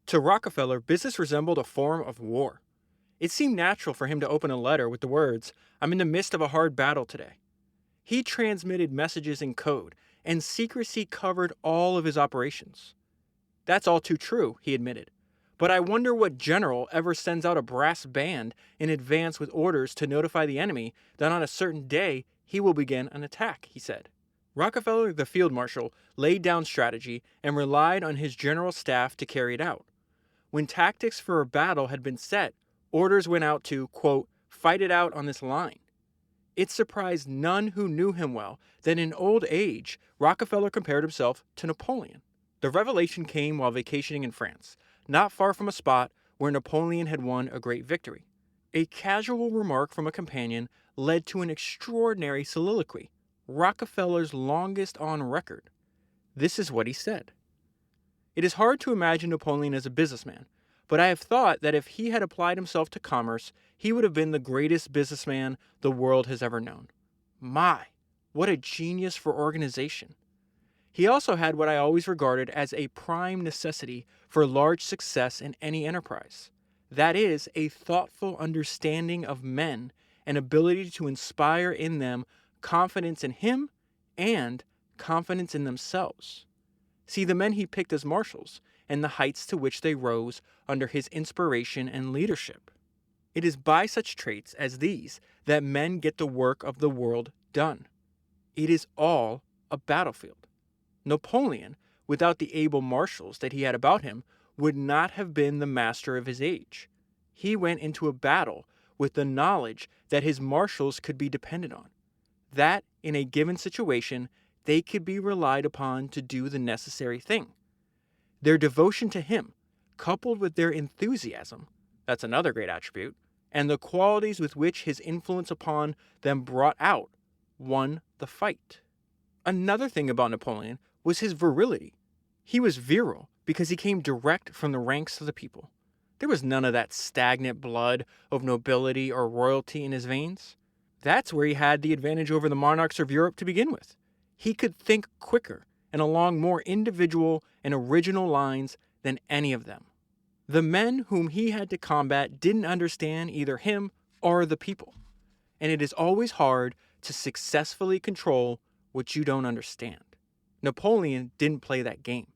To Rockefeller, business resembled a form of war. It seemed natural for him to open a letter with the words, "I'm in the midst of a hard battle today." He transmitted messages in code, and secrecy covered all of his operations. That's all too true, he admitted. But I wonder what general ever sends out a brass band in advance with orders to notify the enemy that on a certain day he will begin an attack, he said. Rockefeller, the field marshal, laid down strategy and relied on his general staff to carry it out. When tactics for a battle had been set, orders went out to, quote, fight it out on this line. It surprised none who knew him well that in old age, Rockefeller compared himself to Napoleon. The revelation came while vacationing in France, not far from a spot where Napoleon had won a great victory. A casual remark from a companion led to an extraordinary soliloquy, Rockefeller's longest on record. This is what he said. It is hard to imagine Napoleon as a businessman, but I have thought that if he had applied himself to commerce, he would have been the greatest businessman the world has ever known. My, what a genius for organization. He also had what I always regarded as a prime necessity for large success in any enterprise. That is, a thoughtful understanding of men and ability to inspire in them confidence in him and confidence in themselves. See the men he picked as marshals and the heights to which they rose under his inspiration and leadership. It is by such traits as these that men get the work of the world done. It is all a battlefield. Napoleon, without the able marshals that he had about him, would not have been the master of his age. He went into a battle with the knowledge that his marshals could be depended on, that in a given situation they could be relied upon to do the necessary thing. Their devotion to him, coupled with their enthusiasm, that's another great attribute, and the qualities with which his influence upon them brought out, won the fight. Another thing about Napoleon was his virility. He was virile because he came direct from the ranks of the people. There was none of that stagnant blood of nobility or royalty in his veins. That's where he had the advantage over the monarchs of Europe to begin with. He could think quicker and along more individual and original lines than any of them. The men whom he had to combat didn't understand either him or the people. And it is always hard to successfully control what you don't understand. Napoleon didn't play that game.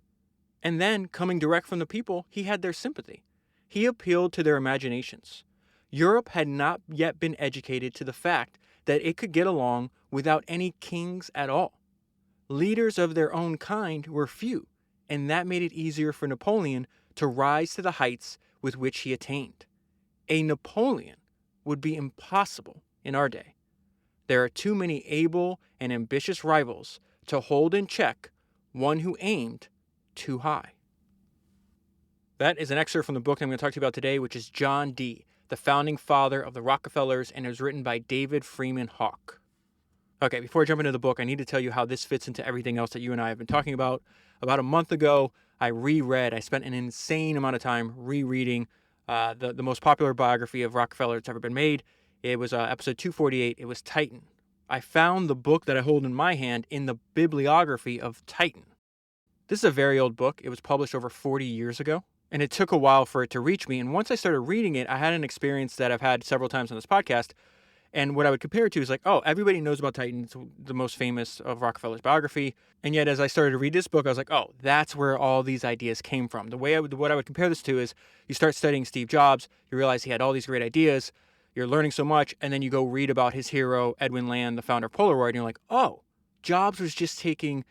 And then, coming direct from the people, he had their sympathy. He appealed to their imaginations. Europe had not yet been educated to the fact that it could get along without any kings at all. Leaders of their own kind were few, and that made it easier for Napoleon to rise to the heights with which he attained. A Napoleon would be impossible in our day. There are too many able and ambitious rivals to hold in check one who aimed too high. That is an excerpt from the book I'm going to talk to you about today, which is John D., the founding father of the Rockefellers, and it was written by David Freeman Hawke. Okay, before I jump into the book, I need to tell you how this fits into everything else that you and I have been talking about. About a month ago, I spent an insane amount of time rereading the most popular biography of Rockefeller that's ever been made. It was episode 248. It was Titan. I found the book that I hold in my hand in the bibliography of Titan. This is a very old book. It was published over 40 years ago, and it took a while for it to reach me. And once I started reading it, I had an experience that I've had several times on this podcast. And what I would compare it to is like, oh, everybody knows about Titan. It's the most famous of Rockefeller's biography. And yet, as I started to read this book, I was like, oh, that's where all these ideas came from. What I would compare this to is you start studying Steve Jobs, you realize he had all these great ideas, you're learning so much, and then you go read about his hero, Edwin Land, the founder of Polaroid, and you're like, oh, Jobs was just taking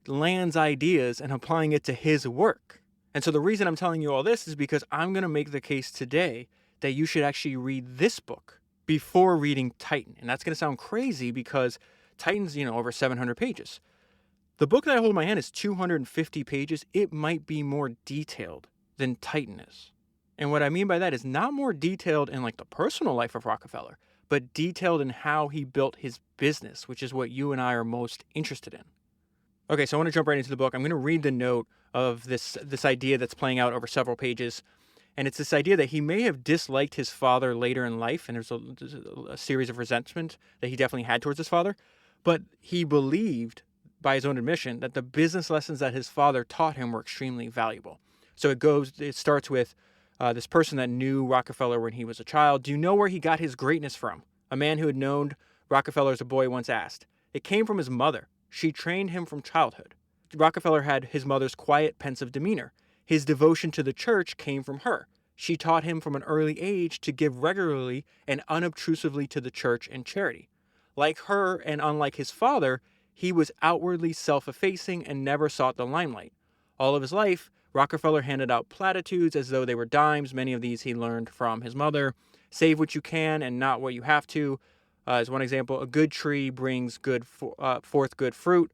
Land's ideas and applying it to his work. And so the reason I'm telling you all this is because I'm going to make the case today that you should actually read this book before reading Titan. And that's going to sound crazy because Titan's, over 700 pages. The book that I hold in my hand is 250 pages. It might be more detailed than Titan is. And what I mean by that is not more detailed in like the personal life of Rockefeller, but detailed in how he built his business, which is what you and I are most interested in. Okay, so I want to jump right into the book. I'm going to read the note of this idea that's playing out over several pages. And it's this idea that he may have disliked his father later in life, and there's a series of resentment that he definitely had towards his father. But he believed, by his own admission, that the business lessons that his father taught him were extremely valuable. So it starts with this person that knew Rockefeller when he was a child. Do you know where he got his greatness from? A man who had known Rockefeller as a boy once asked. It came from his mother. She trained him from childhood. Rockefeller had his mother's quiet, pensive demeanor. His devotion to the church came from her. She taught him from an early age to give regularly and unobtrusively to the church and charity. Like her, and unlike his father, he was outwardly self-effacing and never sought the limelight. All of his life, Rockefeller handed out platitudes as though they were dimes. Many of these he learned from his mother. Save what you can and not what you have to. As one example, a good tree brings forth good fruit.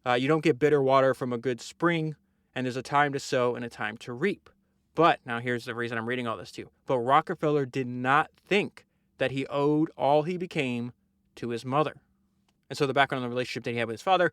You don't get bitter water from a good spring, and there's a time to sow and a time to reap. But, now here's the reason I'm reading all this to you. But Rockefeller did not think that he owed all he became to his mother. And so the background on the relationship that he had with his father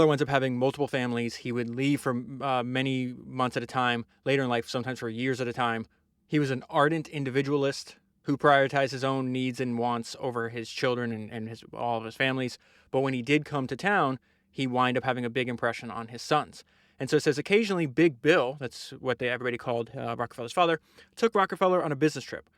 winds up having multiple families. He would leave for many months at a time, later in life, sometimes for years at a time. He was an ardent individualist who prioritized his own needs and wants over his children and all of his families. But when he did come to town, he wind up having a big impression on his sons. And so it says occasionally Big Bill, that's what everybody called Rockefeller's father, took Rockefeller on a business trip.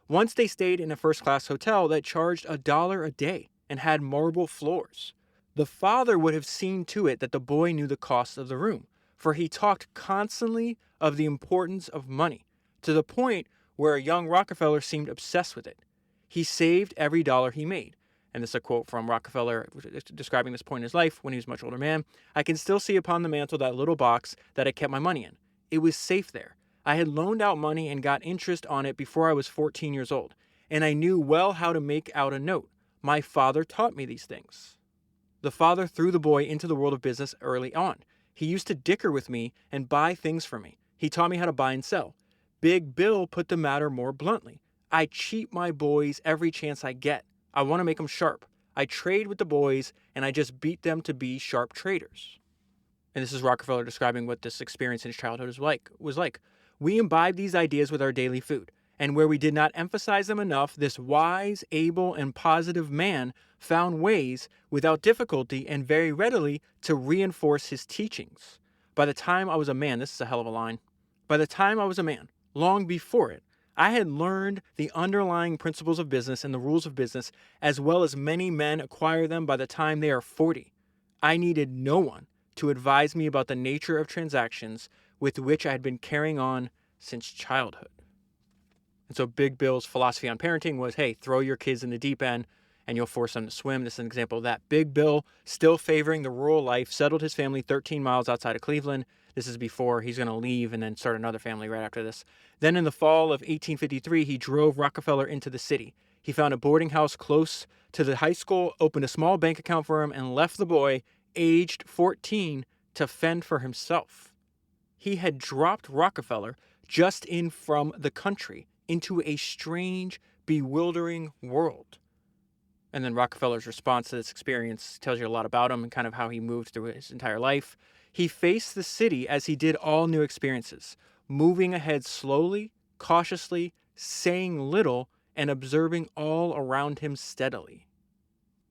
Once they stayed in a first-class hotel that charged $1 a day and had marble floors. The father would have seen to it that the boy knew the cost of the room, for he talked constantly of the importance of money, to the point where a young Rockefeller seemed obsessed with it. He saved every dollar he made. And this is a quote from Rockefeller describing this point in his life when he was a much older man. I can still see upon the mantel that little box that I kept my money in. It was safe there. I had loaned out money and got interest on it before I was 14 years old, and I knew well how to make out a note. My father taught me these things. The father threw the boy into the world of business early on. He used to dicker with me and buy things for me. He taught me how to buy and sell. Big Bill put the matter more bluntly. I cheat my boys every chance I get. I want to make them sharp. I trade with the boys, and I just beat them to be sharp traders. And this is Rockefeller describing what this experience in his childhood was like. We imbibe these ideas with our daily food, and where we did not emphasize them enough, this wise, able, and positive man found ways, without difficulty and very readily, to reinforce his teachings. By the time I was a man, this is a hell of a line. By the time I was a man, long before it, I had learned the underlying principles of business and the rules of business as well as many men acquire them by the time they are 40. I needed no one to advise me about the nature of transactions with which I had been carrying on since childhood. And so Big Bill's philosophy on parenting was, hey, throw your kids in the deep end and you'll force them to swim. This is an example of that. Big Bill, still favoring the rural life, settled his family 13 miles outside of Cleveland. This is before he's going to leave and then start another family right after this. Then in the fall of 1853, he drove Rockefeller into the city. He found a boarding house close to the high school, opened a small bank account for him, and left the boy, aged 14, to fend for himself. He had dropped Rockefeller just in from the country into a strange, bewildering world. And then Rockefeller's response to this experience tells you a lot about him and kind of how he moved through his entire life. He faced the city as he did all new experiences, moving ahead slowly, cautiously, saying little, and observing all around him steadily.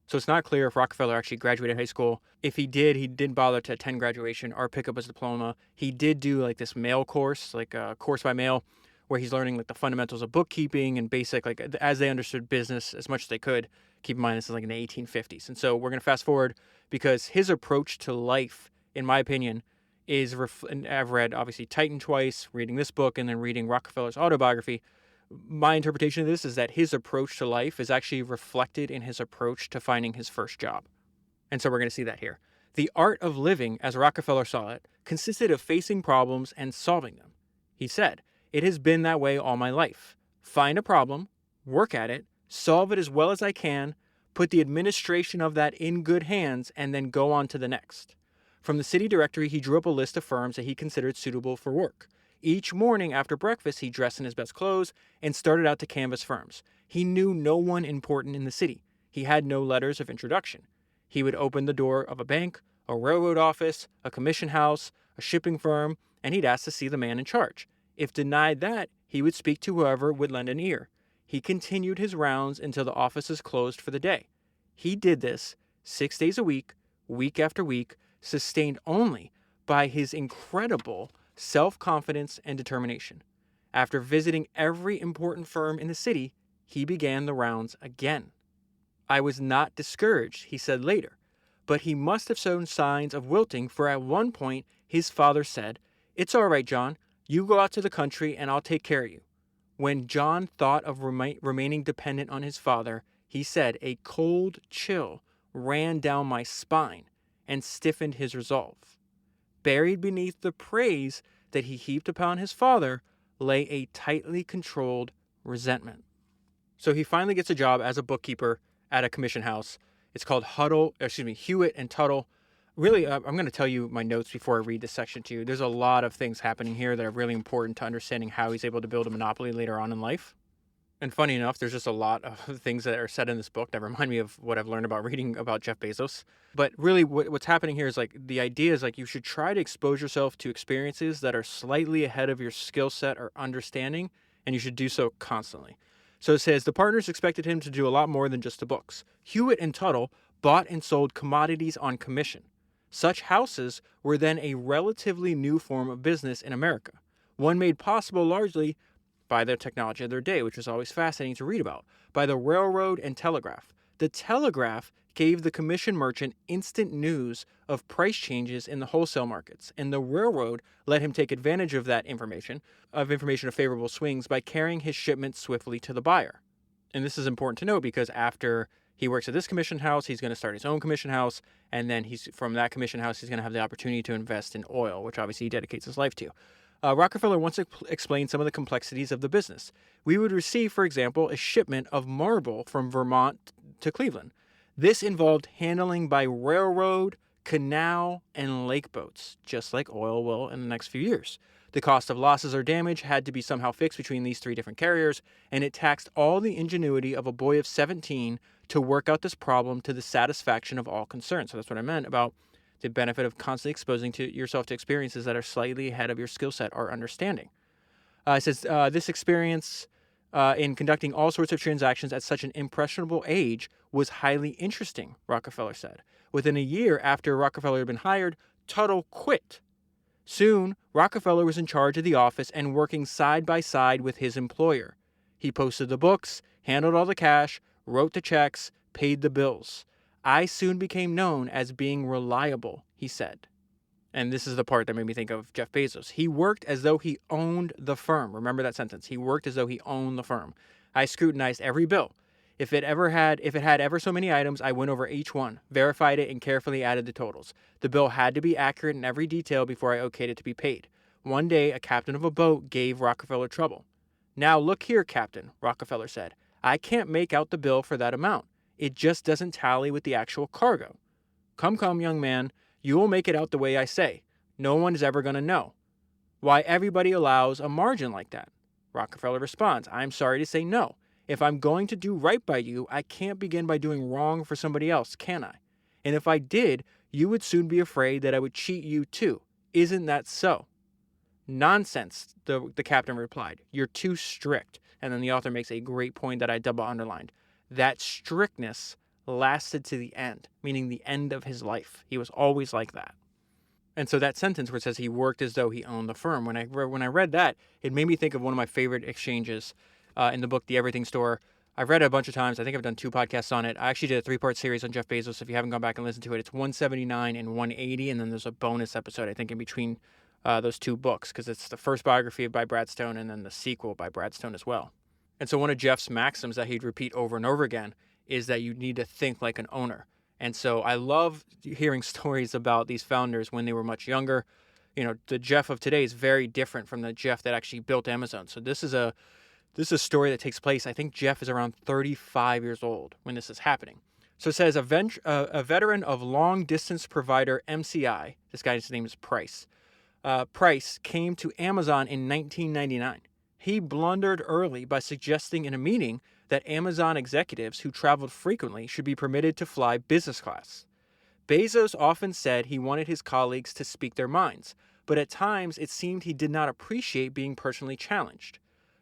So it's not clear if Rockefeller actually graduated high school. If he didn't bother to attend graduation or pick up his diploma. He did do like this mail course, like a course by mail, where he's learning like the fundamentals of bookkeeping and basic, like as they understood business as much as they could. Keep in mind, this is like in the 1850s. And so we're going to fast forward because his approach to life, in my opinion, is, and I've read obviously Titan twice, reading this book, and then reading Rockefeller's autobiography. My interpretation of this is that his approach to life is actually reflected in his approach to finding his first job. And so we're going to see that here. The art of living, as Rockefeller saw it, consisted of facing problems and solving them. He said, "It has been that way all my life. Find a problem, work at it, solve it as well as I can, put the administration of that in good hands, and then go on to the next." From the city directory, he drew up a list of firms that he considered suitable for work. Each morning after breakfast, he dressed in his best clothes and started out to canvass firms. He knew no one important in the city. He had no letters of introduction. He would open the door of a bank, a railroad office, a commission house, a shipping firm, and he'd ask to see the man in charge. If denied that, he would speak to whoever would lend an ear. He continued his rounds until the offices closed for the day. He did this 6 days a week after week, sustained only by his incredible self-confidence, and determination. After visiting every important firm in the city, he began the rounds again. I was not discouraged, he said later, but he must have shown signs of wilting, for at one point his father said, "It's all right, John. You go out to the country and I'll take care of you." When John thought of remaining dependent on his father, he said, "A cold chill ran down my spine and stiffened his resolve." Buried beneath the praise that he heaped upon his father lay a tightly controlled resentment. So he finally gets a job as a bookkeeper at a commission house. It's called Hewitt and Tuttle. Really, I'm going to tell you my notes before I read this section to you. There's a lot of things happening here that are really important to understanding how he's able to build a monopoly later on in life. And funny enough, there's just a lot of things that are said in this book that remind me of what I've learned about reading about Jeff Bezos. But really, what's happening here is like the idea is like you should try to expose yourself to experiences that are slightly ahead of your skill set or understanding, and you should do so constantly. So it says the partners expected him to do a lot more than just the books. Hewitt and Tuttle bought and sold commodities on commission. Such houses were then a relatively new form of business in America, one made possible largely by the technology of their day, which was always fascinating to read about, by the railroad and telegraph. The telegraph gave the commission merchant instant news of price changes in the wholesale markets, and the railroad let him take advantage of that information of favorable swings by carrying his shipment swiftly to the buyer. And this is important to note because after he works at this commission house, he's going to start his own commission house, and then from that commission house, he's going to have the opportunity to invest in oil, which obviously he dedicates his life to. Rockefeller once explained some of the complexities of the business. We would receive, for example, a shipment of marble from Vermont to Cleveland. This involved handling by railroad, canal, and lake boats, just like oil will in the next few years. The cost of losses or damage had to be somehow fixed between these three different carriers, and it taxed all the ingenuity of a boy of 17 to work out this problem to the satisfaction of all concerned. So that's what I meant about the benefit of constantly exposing yourself to experiences that are slightly ahead of your skill set or understanding. It says this experience in conducting all sorts of transactions at such an impressionable age was highly interesting, Rockefeller said. Within a year after Rockefeller had been hired, Tuttle quit. Soon, Rockefeller was in charge of the office and working side by side with his employer. He posted the books, handled all the cash, wrote the checks, paid the bills. I soon became known as being reliable, he said. And this is the part that made me think of Jeff Bezos. He worked as though he owned the firm. Remember that sentence. He worked as though he owned the firm. I scrutinized every bill. If it had ever so many items, I went over each one, verified it, and carefully added the totals. The bill had to be accurate in every detail before I okayed it to be paid. One day, a captain of a boat gave Rockefeller trouble. "Now look here, Captain," Rockefeller said. "I can't make out the bill for that amount. It just doesn't tally with the actual cargo." Come, young man. You will make it out the way I say. No one is ever going to know." "Why, everybody allows a margin like that." Rockefeller responds, "I'm sorry to say no. If I'm going to do right by you, I can't begin by doing wrong for somebody else, can I? And if I did, you would soon be afraid that I would cheat you too. Isn't that so?" "Nonsense," the captain replied. "You're too strict." And then the author makes a great point that I double underlined. That strictness lasted to the end, meaning the end of his life. He was always like that. And so that sentence where it says he worked as though he owned the firm, when I read that, it made me think of one of my favorite exchanges in the book, The Everything Store. I've read it a bunch of times. I think I've done 2 podcasts on it. I actually did a 3-part series on Jeff Bezos. If you haven't gone back and listened to it, it's 179 and 180, and then there's a bonus episode, I think, in between those 2 books, because it's the first biography by Brad Stone and then the sequel by Brad Stone as well. And so one of Jeff's maxims that he'd repeat over and over again is that you need to think like an owner. And so I love hearing stories about these founders when they were much younger. You know, the Jeff of today is very different from the Jeff that actually built Amazon. So this is a story that takes place. I think Jeff is around 35 years old when this is happening. So it says a veteran of long distance provider MCI, this guy's name is Price. Price came to Amazon in 1999. He blundered early by suggesting in a meeting that Amazon executives who traveled frequently should be permitted to fly business class. Bezos often said he wanted his colleagues to speak their minds, but at times it seemed he did not appreciate being personally challenged.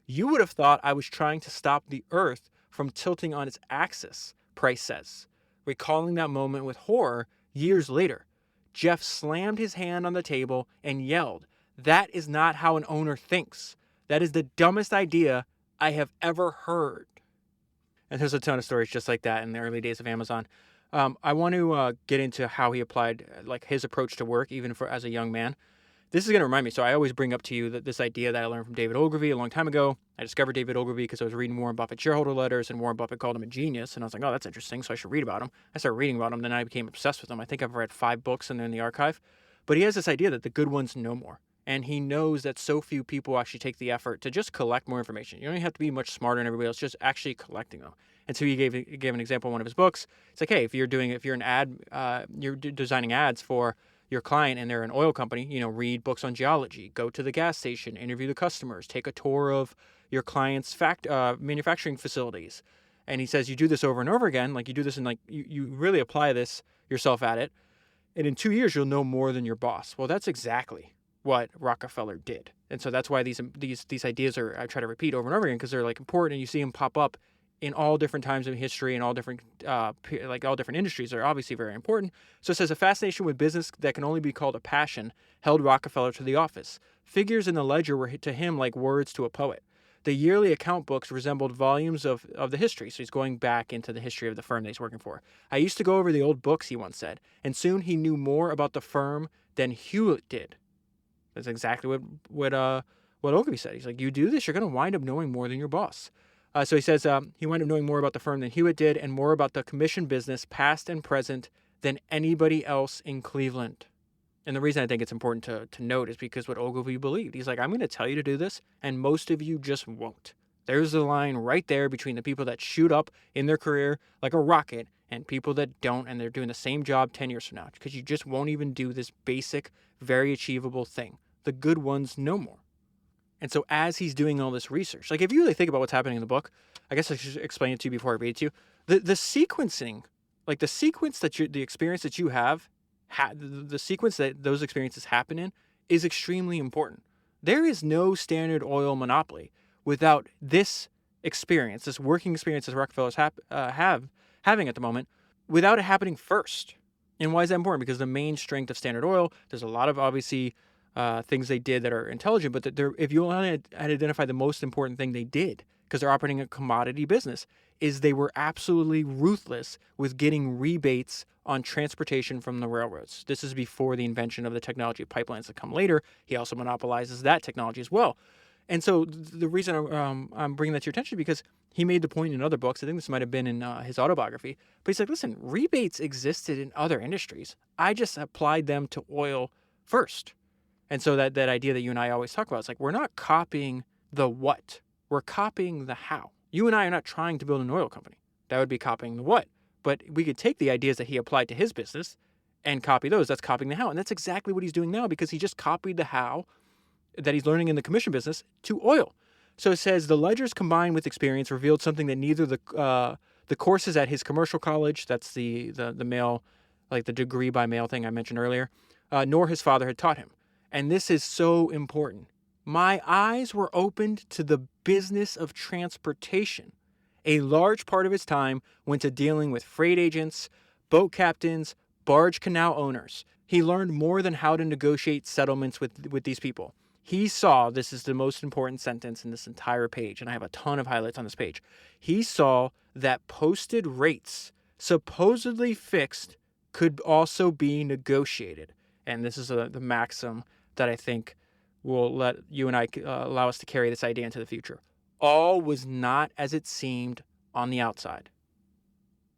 "You would have thought I was trying to stop the Earth from tilting on its axis," Price says. Recalling that moment with horror years later, Jeff slammed his hand on the table and yelled, That is not how an owner thinks. That is the dumbest idea I have ever heard. And there's a ton of stories just like that in the early days of Amazon. I want to get into how he applied like his approach to work, even for as a young man. This is going to remind me. So I always bring up to you that this idea that I learned from David Ogilvy a long time ago. I discovered David Ogilvy because I was reading Warren Buffett shareholder letters, and Warren Buffett called him a genius. And I was like, oh, that's interesting. So I should read about him. I started reading about him. Then I became obsessed with him. I think I've read 5 books and they're in the archive. But he has this idea that the good ones know more. And he knows that so few people actually take the effort to just collect more information. You don't even have to be much smarter than everybody else, just actually collecting them. And so he gave an example in one of his books. It's like, hey, if you're an ad, you're designing ads for your client and they're an oil company, read books on geology, go to the gas station, interview the customers, take a tour of your client's manufacturing facilities. And he says you do this over and over again, like you do this and like you really apply this yourself at it. And in 2 years, you'll know more than your boss. Well, that's exactly what Rockefeller did. And so that's why these ideas I try to repeat over and over again, because they're like important, and you see them pop up in all different times of history and all different industries. Are obviously very important. So it says a fascination with business that can only be called a passion held Rockefeller to the office. Figures in the ledger were to him like words to a poet. The yearly account books resembled volumes of the history. So he's going back into the history of the firm that he's working for. I used to go over the old books, he once said, and soon he knew more about the firm than Hewitt did. That's exactly what Ogilvy said. He's like, you do this, you're going to wind up knowing more than your boss. So he says he wound up knowing more about the firm than Hewitt did, and more about the commission business, past and present, than anybody else in Cleveland. And the reason I think it's important to note is because what Ogilvy believed. He's like, I'm going to tell you to do this, and most of you just won't. There's the line right there between the people that shoot up in their career like a rocket and people that don't, and they're doing the same job 10 years from now, because you just won't even do this basic, very achievable thing. The good ones know more. And so as he's doing all this research, like if you really think about what's happening in the book, I guess I should explain it to you before I read it to you. The sequencing, like the sequence the experience that you have, the sequence that those experiences happen in is extremely important. There is no Standard Oil monopoly without this experience, this working experience that Rockefellers having at the moment, without it happening first. And why is that important? Because the main strength of Standard Oil, there's a lot of obviously things they did that are intelligent, but if you only identify the most important thing they did, because they're operating a commodity business, is they were absolutely ruthless with getting rebates on transportation from the railroads. This is before the invention of the technology of pipelines that come later. He also monopolizes that technology as well. And so the reason I'm bringing that to your attention is because he made the point in other books. I think this might have been in his autobiography. But he's like, listen, rebates existed in other industries. I just applied them to oil first. And so that idea that you and I always talk about, it's like we're not copying the what. We're copying the how. You and I are not trying to build an oil company. That would be copying the what. But we could take the ideas that he applied to his business and copy those. That's copying the how. And that's exactly what he's doing now, because he just copied the how that he's learning in the commission business to oil. So it says the ledgers combined with experience revealed something that neither the courses at his commercial college, that's the mail, like the degree by mail thing I mentioned earlier, nor his father had taught him. And this is so important. My eyes were opened to the business of transportation. A large part of his time went to dealing with freight agents, boat captains, barge canal owners. He learned more than how to negotiate settlements with these people. He saw, this is the most important sentence in this entire page, and I have a ton of highlights on this page. He saw that posted rates, supposedly fixed, could also be negotiated. And this is the maxim that I think will let you and I allow us to carry this idea into the future. All was not as it seemed on the outside.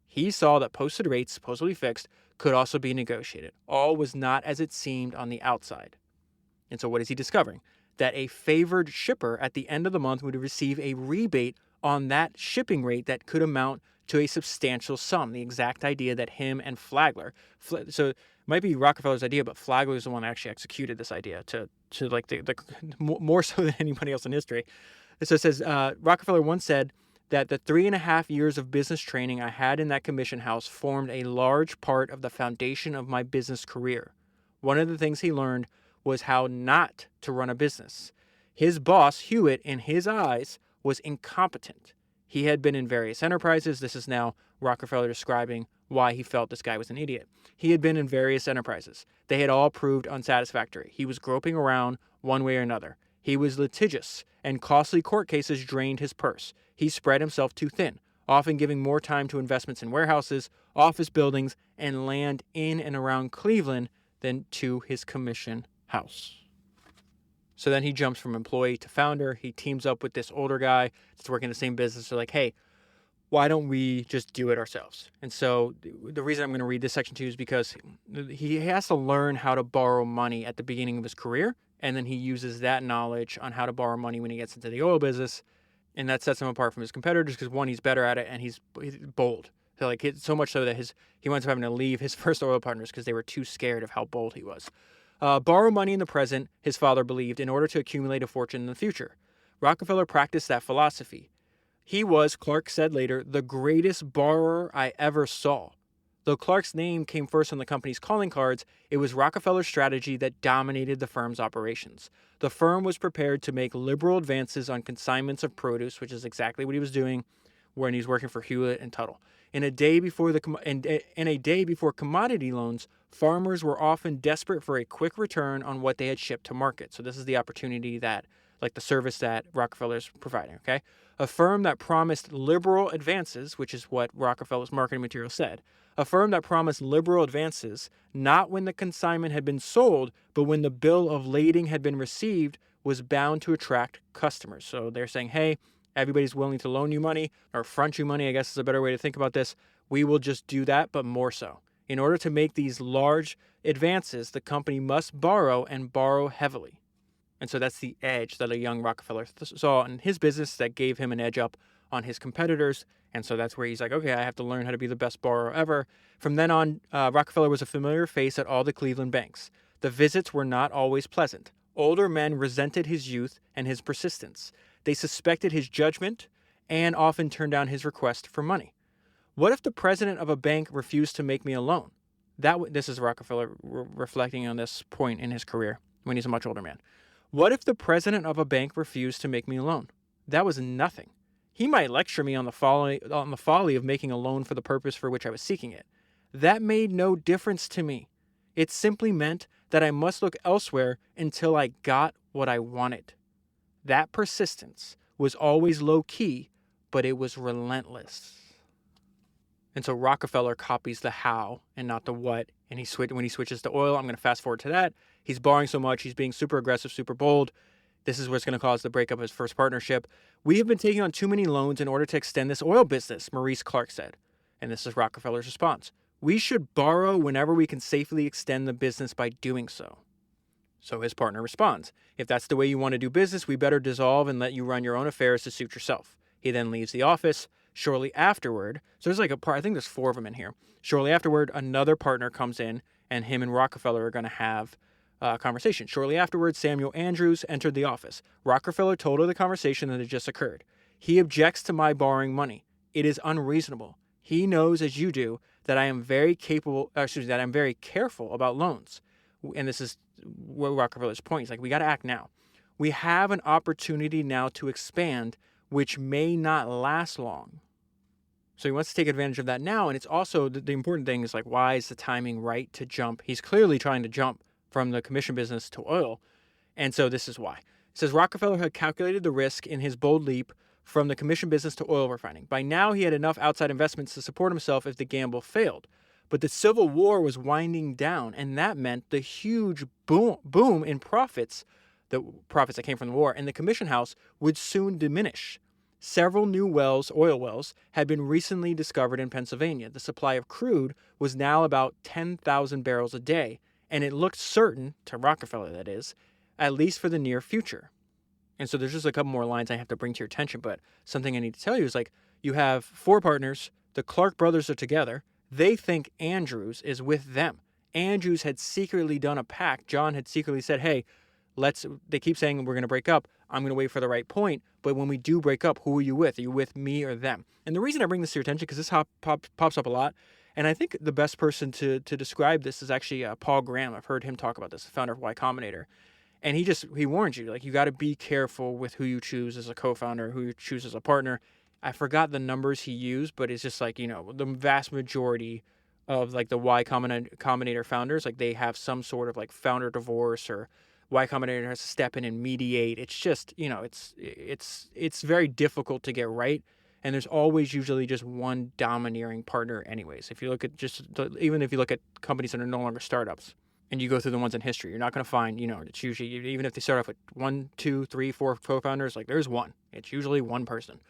He saw that posted rates, supposedly fixed, could also be negotiated. All was not as it seemed on the outside. And so what is he discovering? That a favored shipper at the end of the month would receive a rebate on that shipping rate that could amount to a substantial sum. The exact idea that him and Flagler, so it might be Rockefeller's idea, but Flagler is the one that actually executed this idea to like the more so than anybody else in history. So it says, Rockefeller once said that the 3.5 years of business training I had in that commission house formed a large part of the foundation of my business career. One of the things he learned was how not to run a business. His boss, Hewitt, in his eyes, was incompetent. He had been in various enterprises. This is now Rockefeller describing why he felt this guy was an idiot. He had been in various enterprises. They had all proved unsatisfactory. He was groping around one way or another. He was litigious, and costly court cases drained his purse. He spread himself too thin, often giving more time to investments in warehouses, office buildings, and land in and around Cleveland than to his commission house. So then he jumps from employee to founder. He teams up with this older guy that's working in the same business. They're like, hey, why don't we just do it ourselves? And so the reason I'm going to read this section to you is because he has to learn how to borrow money at the beginning of his career. And then he uses that knowledge on how to borrow money when he gets into the oil business. And that sets him apart from his competitors because, one, he's better at it, and he's bold. So, like, so much so that he winds up having to leave his first oil partners because they were too scared of how bold he was. Borrow money in the present, his father believed, in order to accumulate a fortune in the future. Rockefeller practiced that philosophy. He was, Clark said later, the greatest borrower I ever saw. Though Clark's name came first on the company's calling cards, it was Rockefeller's strategy that dominated the firm's operations. The firm was prepared to make liberal advances on consignments of produce, which is exactly what he was doing when he's working for Hewlett and Tuttle. In a day before commodity loans, farmers were often desperate for a quick return on what they had shipped to market. So this is the opportunity that, like the service that Rockefeller's providing, okay? A firm that promised liberal advances, which is what Rockefeller's marketing material said. A firm that promised liberal advances, not when the consignment had been sold, but when the bill of lading had been received, was bound to attract customers. So they're saying, hey, everybody's willing to loan you money or front you money, I guess is a better way to think about this. We will just do that, but more so. In order to make these large advances, the company must borrow and borrow heavily. And so that's the edge that a young Rockefeller saw in his business that gave him an edge up on his competitors. And so that's where he's like, okay, I have to learn how to be the best borrower ever. From then on, Rockefeller was a familiar face at all the Cleveland banks. The visits were not always pleasant. Older men resented his youth and his persistence. They suspected his judgment and often turned down his request for money. What if the president of a bank refused to make me a loan? This is Rockefeller reflecting on this point in his career when he's a much older man. What if the president of a bank refused to make me a loan? That was nothing. He might lecture me on the folly of making a loan for the purpose for which I was seeking it. That made no difference to me. It simply meant that I must look elsewhere until I got what I wanted. That persistence was always low-key, but it was relentless. And so Rockefeller copies the how and not the what. And when he switches to oil, I'm going to fast forward to that. He's borrowing so much. He's being super aggressive, super bold. This is what's going to cause the breakup of his first partnership. We have been taking on too many loans in order to extend this oil business, Maurice Clark said. And this is Rockefeller's response. We should borrow whenever we can safely extend the business by doing so. So his partner responds, if that's the way you want to do business, we better dissolve and let you run your own affairs to suit yourself. He then leaves the office. Shortly afterward, so there's I think there's 4 of them in here. Shortly afterward, another partner comes in, and him and Rockefeller are going to have a conversation. Shortly afterward, Samuel Andrews entered the office. Rockefeller told her the conversation that had just occurred. He objects to my borrowing money. It is unreasonable. He knows, as you do, that I am very careful about loans. And this is what Rockefeller's point. He's like, we got to act now. We have an opportunity now to expand, which may not last long. So he wants to take advantage of that now. And it's also the important thing is like, why is the timing right to jump? He's clearly trying to jump from the commission business to oil. And so this is why. It says Rockefeller had calculated the risk in his bold leap from the commission business to oil refining. By now, he had enough outside investments to support himself if the gamble failed. But the Civil War was winding down, and that meant the huge boom in profits, the profits that came from the war, and the commission house would soon diminish. Several new oil wells, had been recently discovered in Pennsylvania. The supply of crude was now about 10,000 barrels a day, and it looked certain, to Rockefeller that is, at least for the near future. And so there's just a couple more lines I have to bring to your attention, but something I need to tell you is like, you have 4 partners, the Clark brothers are together, they think Andrews is with them. Andrews had secretly done a pact. John had secretly said, hey, they keep saying we're going to break up. I'm going to wait for the right point. But when we do break up, who are you with? Are you with me or them? And the reason I bring this to your attention, because this pops up a lot. And I think the best person to describe this is actually Paul Graham. I've heard him talk about this, the founder of Y Combinator. And he warns you, like, you got to be careful with who you choose as a co-founder, who you choose as a partner. I forgot the numbers he used, but it's just like, the vast majority of like the Y Combinator founders, like they have some sort of like founder divorce, or Y Combinator has to step in and mediate. It's just, it's very difficult to get right. And there's always usually just one domineering partner anyways. If you look at even if you look at companies that are no longer startups and you go through the ones in history, you're not going to find, it's usually, even if they start off with 1, 2, 3, 4 co-founders, like there's one. It's usually one person.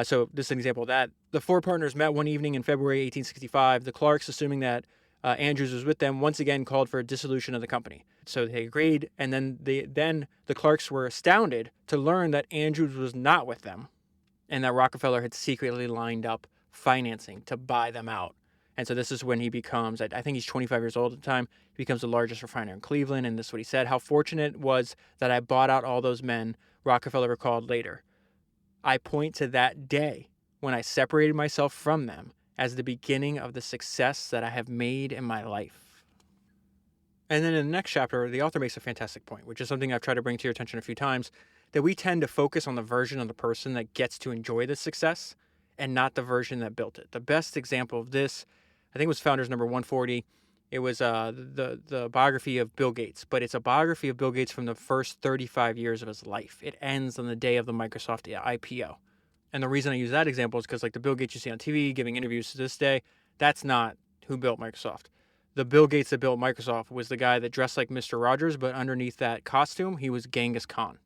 So this is an example of that. The four partners met one evening in February 1865. The Clarks, assuming that Andrews was with them, once again called for a dissolution of the company. So they agreed, and then the Clarks were astounded to learn that Andrews was not with them, and that Rockefeller had secretly lined up financing to buy them out. And so this is when he becomes, I think he's 25 years old at the time, he becomes the largest refiner in Cleveland, and this is what he said: "How fortunate it was that I bought out all those men," Rockefeller recalled later. "I point to that day when I separated myself from them as the beginning of the success that I have made in my life." And then in the next chapter, the author makes a fantastic point, which is something I've tried to bring to your attention a few times, that we tend to focus on the version of the person that gets to enjoy the success and not the version that built it. The best example of this, I think, was Founders number 140. It was the biography of Bill Gates, but it's a biography of Bill Gates from the first 35 years of his life. It ends on the day of the Microsoft IPO. And the reason I use that example is because, like, the Bill Gates you see on TV giving interviews to this day, that's not who built Microsoft. The Bill Gates that built Microsoft was the guy that dressed like Mr. Rogers, but underneath that costume, he was Genghis Khan.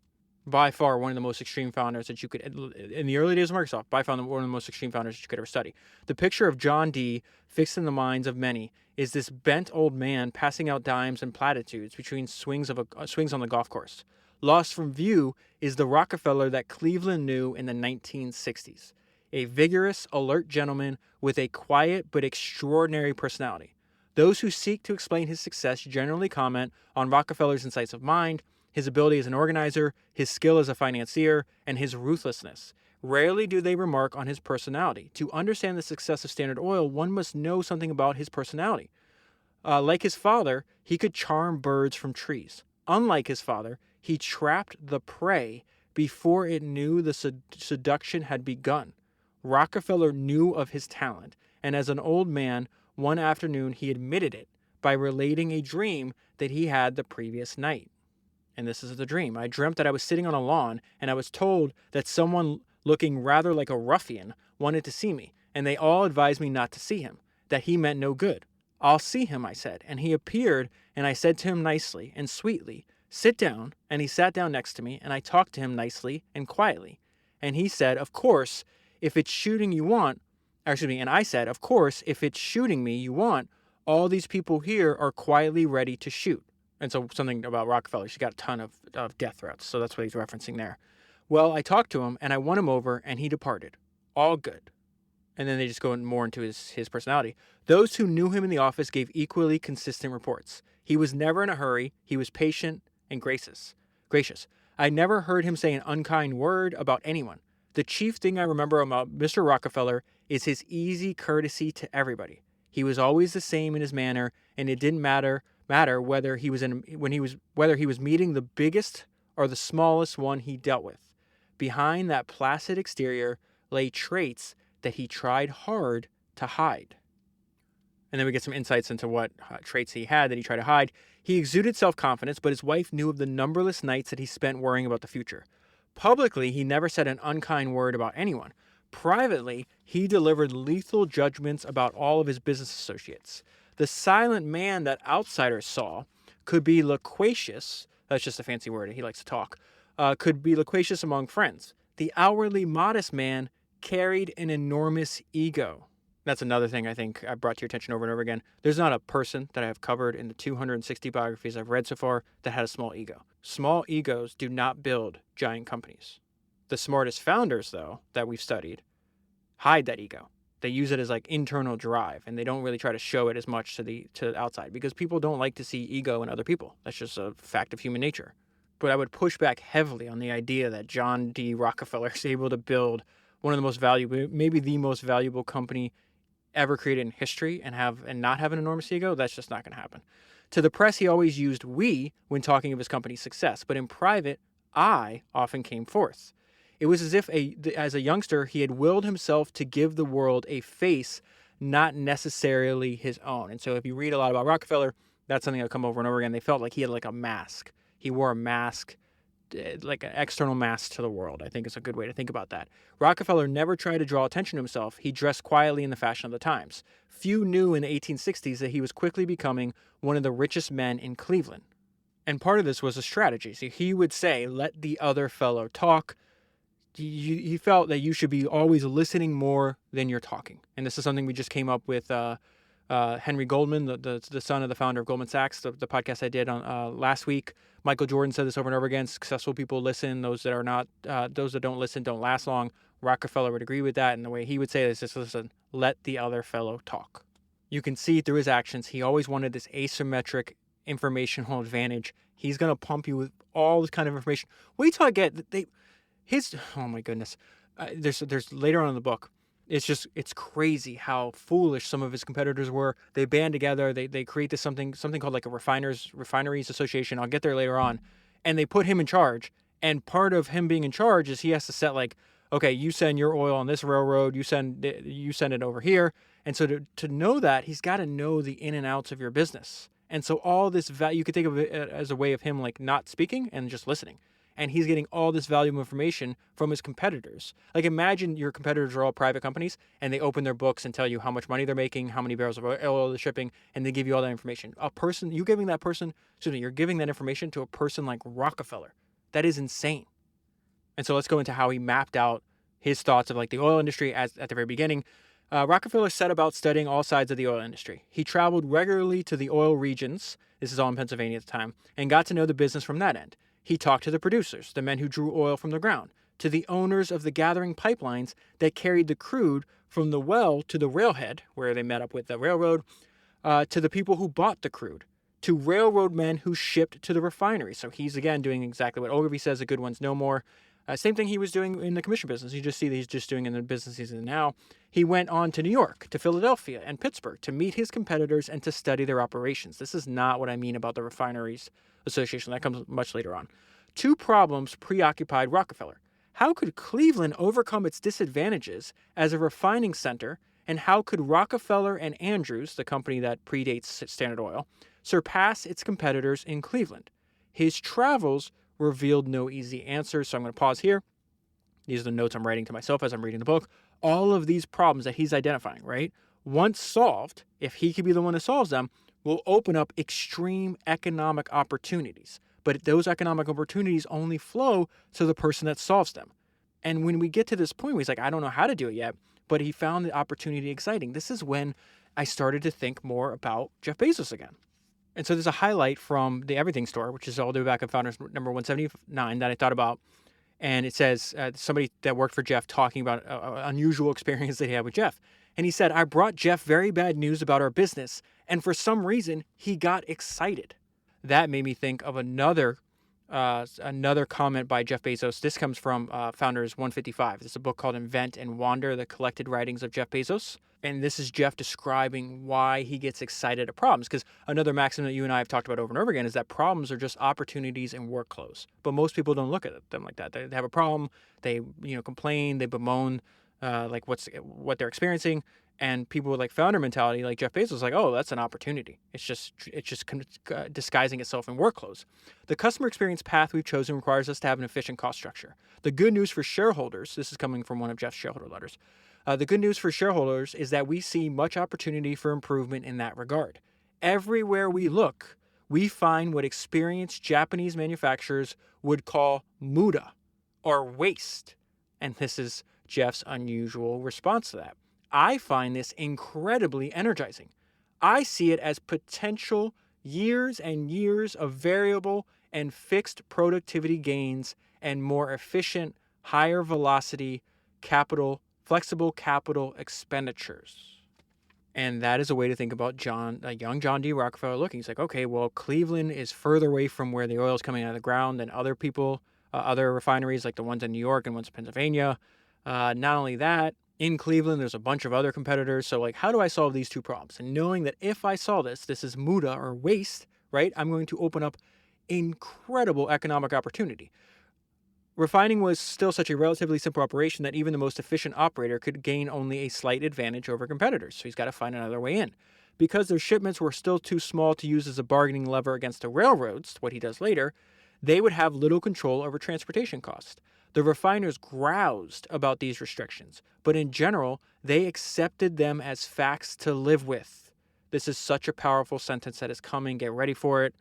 By far one of the most extreme founders that you could, in the early days of Microsoft, by far one of the most extreme founders that you could ever study. The picture of John D. fixed in the minds of many is this bent old man passing out dimes and platitudes between swings on the golf course. Lost from view is the Rockefeller that Cleveland knew in the 1960s, a vigorous, alert gentleman with a quiet but extraordinary personality. Those who seek to explain his success generally comment on Rockefeller's incisive mind, his ability as an organizer, his skill as a financier, and his ruthlessness. Rarely do they remark on his personality. To understand the success of Standard Oil, one must know something about his personality. Like his father, he could charm birds from trees. Unlike his father, he trapped the prey before it knew the seduction had begun. Rockefeller knew of his talent, and as an old man, one afternoon he admitted it by relating a dream that he had the previous night. And this is the dream. "I dreamt that I was sitting on a lawn, and I was told that someone looking rather like a ruffian wanted to see me, and they all advised me not to see him, that he meant no good. 'I'll see him,' I said, and he appeared, and I said to him nicely and sweetly, 'Sit down,' and he sat down next to me, and I talked to him nicely and quietly. And he said, 'Of course, if it's shooting you want,' and I said, 'Of course, if it's shooting me you want, all these people here are quietly ready to shoot.'" And so something about Rockefeller, she's got a ton of death threats, so that's what he's referencing there. "Well, I talked to him, and I won him over, and he departed. All good." And then they just go more into his personality. "Those who knew him in the office gave equally consistent reports. He was never in a hurry, he was patient and gracious. I never heard him say an unkind word about anyone. The chief thing I remember about Mr. Rockefeller is his easy courtesy to everybody. He was always the same in his manner, and it didn't matter whether he was meeting the biggest or the smallest one he dealt with. Behind that placid exterior lay traits that he tried hard to hide." And then we get some insights into what traits he had that he tried to hide. "He exuded self-confidence, but his wife knew of the numberless nights that he spent worrying about the future. Publicly, he never said an unkind word about anyone. Privately, he delivered lethal judgments about all of his business associates. The silent man that outsiders saw could be loquacious," that's just a fancy word, he likes to talk, "could be loquacious among friends. The outwardly modest man carried an enormous ego." That's another thing I think I brought to your attention over and over again. There's not a person that I have covered in the 260 biographies I've read so far that had a small ego. Small egos do not build giant companies. The smartest founders, though, that we've studied, hide that ego. They use it as like internal drive, and they don't really try to show it as much to the outside, because people don't like to see ego in other people. That's just a fact of human nature. But I would push back heavily on the idea that John D. Rockefeller is able to build one of the most valuable, maybe the most valuable company ever created in history and not have an enormous ego. That's just not going to happen. To the press, he always used "we" when talking of his company's success, but in private, "I" often came forth. It was as if as a youngster, he had willed himself to give the world a face, not necessarily his own. And so if you read a lot about Rockefeller, that's something that'll come over and over again. They felt like he had like a mask. He wore a mask, like an external mask to the world. I think is a good way to think about that. Rockefeller never tried to draw attention to himself. He dressed quietly in the fashion of the times. Few knew in the 1860s that he was quickly becoming one of the richest men in Cleveland. And part of this was a strategy. So he would say, let the other fellow talk. He felt that you should be always listening more than you're talking. And this is something we just came up with Henry Goldman, the son of the founder of Goldman Sachs, the podcast I did on last week. Michael Jordan said this over and over again. Successful people listen. Those that are not, those that don't listen don't last long. Rockefeller would agree with that. And the way he would say it is just listen, let the other fellow talk. You can see through his actions, he always wanted this asymmetric informational advantage. He's going to pump you with all this kind of information. Wait till I get oh my goodness. There's later on in the book. It's crazy how foolish some of his competitors were. They band together. They create this something called like a refineries association. I'll get there later on. And they put him in charge. And part of him being in charge is he has to set like, okay, you send your oil on this railroad, you send it over here. And so to know that, he's got to know the in and outs of your business. And so all this value, you could think of it as a way of him like not speaking and just listening. And he's getting all this valuable information from his competitors. Like imagine your competitors are all private companies and they open their books and tell you how much money they're making, how many barrels of oil they're shipping, and they give you all that information. You're giving that information to a person like Rockefeller. That is insane. And so let's go into how he mapped out his thoughts of like the oil industry at the very beginning. Rockefeller set about studying all sides of the oil industry. He traveled regularly to the oil regions, this is all in Pennsylvania at the time, and got to know the business from that end. He talked to the producers, the men who drew oil from the ground, to the owners of the gathering pipelines that carried the crude from the well to the railhead, where they met up with the railroad, to the people who bought the crude, to railroad men who shipped to the refinery. So he's, again, doing exactly what Ogilvy says, the good ones know more. Same thing he was doing in the commission business. You just see that he's just doing in the business he's in now. He went on to New York, to Philadelphia, and Pittsburgh to meet his competitors and to study their operations. This is not what I mean about the Refineries Association. That comes much later on. Two problems preoccupied Rockefeller. How could Cleveland overcome its disadvantages as a refining center, and how could Rockefeller and Andrews, the company that predates Standard Oil, surpass its competitors in Cleveland? His travels revealed no easy answers, so I'm going to pause here. These are the notes I'm writing to myself as I'm reading the book. All of these problems that he's identifying, right? Once solved, if he could be the one that solves them, will open up extreme economic opportunities. But those economic opportunities only flow to the person that solves them. And when we get to this point where he's like, I don't know how to do it yet, but he found the opportunity exciting. This is when I started to think more about Jeff Bezos again. And so there's a highlight from the Everything Store, which is all the way back in Founders number 179 that I thought about. And it says somebody that worked for Jeff talking about an unusual experience that he had with Jeff. And he said, I brought Jeff very bad news about our business. And for some reason, he got excited. That made me think of another comment by Jeff Bezos. This comes from Founders 155. This is a book called Invent and Wander, the collected writings of Jeff Bezos. And this is Jeff describing why he gets excited at problems. Because another maxim that you and I have talked about over and over again is that problems are just opportunities and workflows. But most people don't look at them like that. They have a problem, they complain, they bemoan like what they're experiencing. And people with like founder mentality, like Jeff Bezos, like, oh, that's an opportunity. It's just disguising itself in workflows. The customer experience path we've chosen requires us to have an efficient cost structure. The good news for shareholders, this is coming from one of Jeff's shareholder letters. The good news for shareholders is that we see much opportunity for improvement in that regard. Everywhere we look, we find what experienced Japanese manufacturers would call muda, or waste. And this is Jeff's unusual response to that. I find this incredibly energizing. I see it as potential years and years of variable and fixed productivity gains and more efficient, higher velocity flexible capital expenditures. And that is a way to think about young John D. Rockefeller looking. He's like, okay, well, Cleveland is further away from where the oil is coming out of the ground than other refineries like the ones in New York and ones in Pennsylvania. Not only that, in Cleveland, there's a bunch of other competitors. So like, how do I solve these two problems? And knowing that if I solve this is muda or waste, right? I'm going to open up incredible economic opportunity. Refining was still such a relatively simple operation that even the most efficient operator could gain only a slight advantage over competitors, so he's got to find another way in. Because their shipments were still too small to use as a bargaining lever against the railroads, what he does later, they would have little control over transportation costs. The refiners groused about these restrictions, but in general, they accepted them as facts to live with. This is such a powerful sentence that is coming. Get ready for it.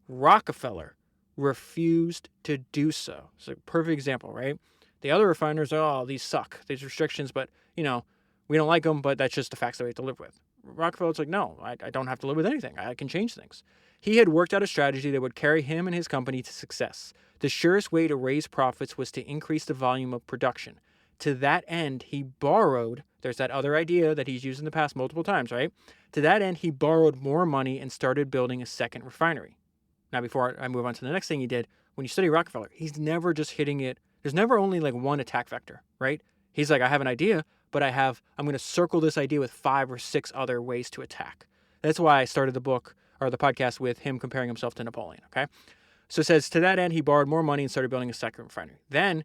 Rockefeller refused to do so. It's a perfect example, right? The other refiners are, oh, these suck, these restrictions, but, we don't like them, but that's just the facts that we have to live with. Rockefeller's like, no, I don't have to live with anything. I can change things. He had worked out a strategy that would carry him and his company to success. The surest way to raise profits was to increase the volume of production. To that end, he borrowed, there's that other idea that he's used in the past multiple times, right? To that end, he borrowed more money and started building a second refinery. Now, before I move on to the next thing he did, when you study Rockefeller, he's never just hitting it. There's never only like one attack vector, right? He's like, I have an idea, but I'm going to circle this idea with 5 or 6 other ways to attack. That's why I started the book or the podcast with him comparing himself to Napoleon, okay? So it says, to that end, he borrowed more money and started building a second refinery. Then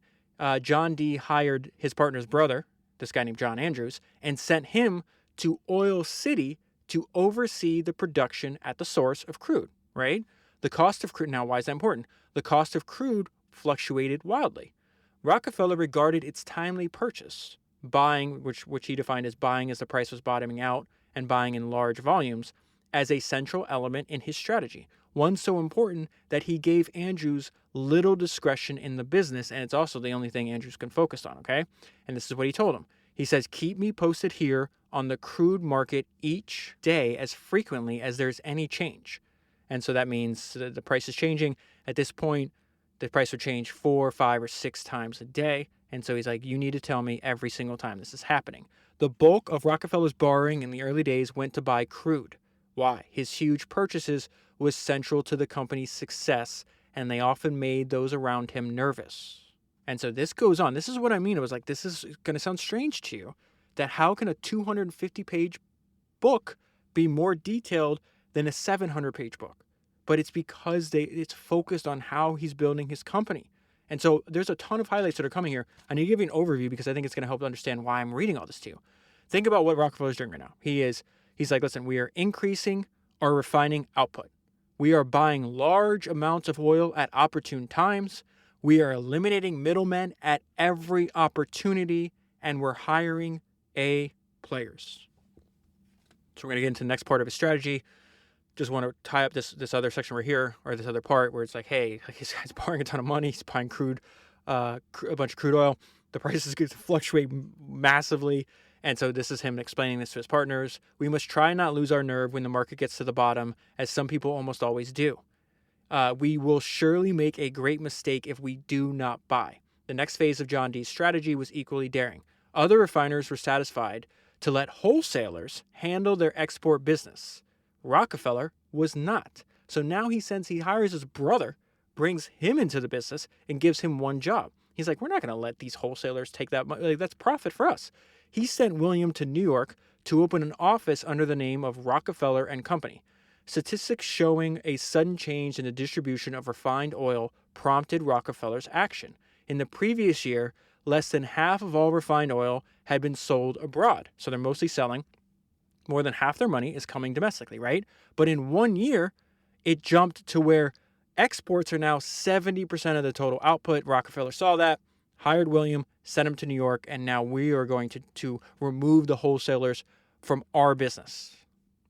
John D. hired his partner's brother, this guy named John Andrews, and sent him to Oil City to oversee the production at the source of crude, right? The cost of crude, now why is that important? The cost of crude fluctuated wildly. Rockefeller regarded its timely purchase, buying, which he defined as buying as the price was bottoming out and buying in large volumes, as a central element in his strategy. One so important that he gave Andrews little discretion in the business, and it's also the only thing Andrews can focus on, okay? And this is what he told him. He says, keep me posted here on the crude market each day as frequently as there's any change. And so that means the price is changing. At this point, the price would change 4, 5, or 6 times a day. And so he's like, you need to tell me every single time this is happening. The bulk of Rockefeller's borrowing in the early days went to buy crude. Why? His huge purchases was central to the company's success, and they often made those around him nervous. And so this goes on. This is what I mean. It was like, this is going to sound strange to you, that how can a 250-page book be more detailed than a 700-page book? But it's because it's focused on how he's building his company. And so there's a ton of highlights that are coming here. I need to give you an overview because I think it's going to help understand why I'm reading all this to you. Think about what Rockefeller's doing right now. He's like, listen, we are increasing our refining output. We are buying large amounts of oil at opportune times. We are eliminating middlemen at every opportunity, and we're hiring A players. So we're going to get into the next part of his strategy. Just want to tie up this other section right here, or this other part where it's like, hey, this guy's borrowing a ton of money. He's buying crude, a bunch of crude oil. The price is going to fluctuate massively. And so this is him explaining this to his partners. We must try not lose our nerve when the market gets to the bottom, as some people almost always do. We will surely make a great mistake if we do not buy. The next phase of John D's strategy was equally daring. Other refiners were satisfied to let wholesalers handle their export business. Rockefeller was not. So now he hires his brother, brings him into the business, and gives him one job. He's like, we're not going to let these wholesalers take that money. Like, that's profit for us. He sent William to New York to open an office under the name of Rockefeller and Company. Statistics showing a sudden change in the distribution of refined oil prompted Rockefeller's action. In the previous year, less than half of all refined oil had been sold abroad. So they're mostly selling. More than half their money is coming domestically, right? But in 1 year, it jumped to where exports are now 70% of the total output. Rockefeller saw that, hired William, sent him to New York, and now we are going to remove the wholesalers from our business.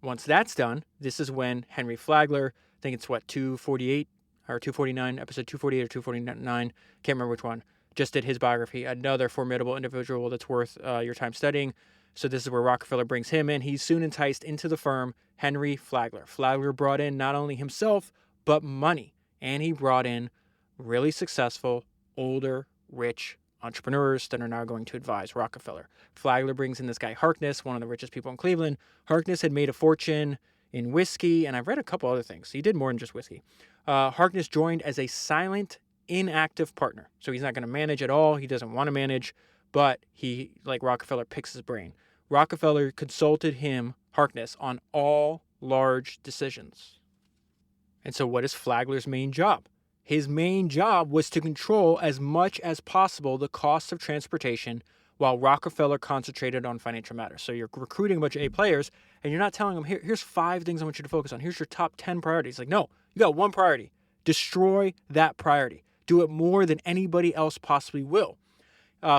Once that's done, this is when Henry Flagler, I think it's 248 or 249, episode 248 or 249, can't remember which one, just did his biography, another formidable individual that's worth your time studying. So this is where Rockefeller brings him in. He's soon enticed into the firm, Henry Flagler. Flagler brought in not only himself, but money. And he brought in really successful, older, rich entrepreneurs that are now going to advise Rockefeller. Flagler brings in this guy Harkness, one of the richest people in Cleveland. Harkness had made a fortune in whiskey, and I've read a couple other things. He did more than just whiskey. Harkness joined as a silent, inactive partner. So he's not going to manage at all. He doesn't want to manage, but he, like Rockefeller, picks his brain. Rockefeller consulted him, Harkness, on all large decisions. And so what is Flagler's main job? His main job was to control as much as possible the cost of transportation while Rockefeller concentrated on financial matters. So you're recruiting a bunch of A players and you're not telling them, here's 5 things I want you to focus on. Here's your top 10 priorities. Like, no, you got one priority. Destroy that priority. Do it more than anybody else possibly will.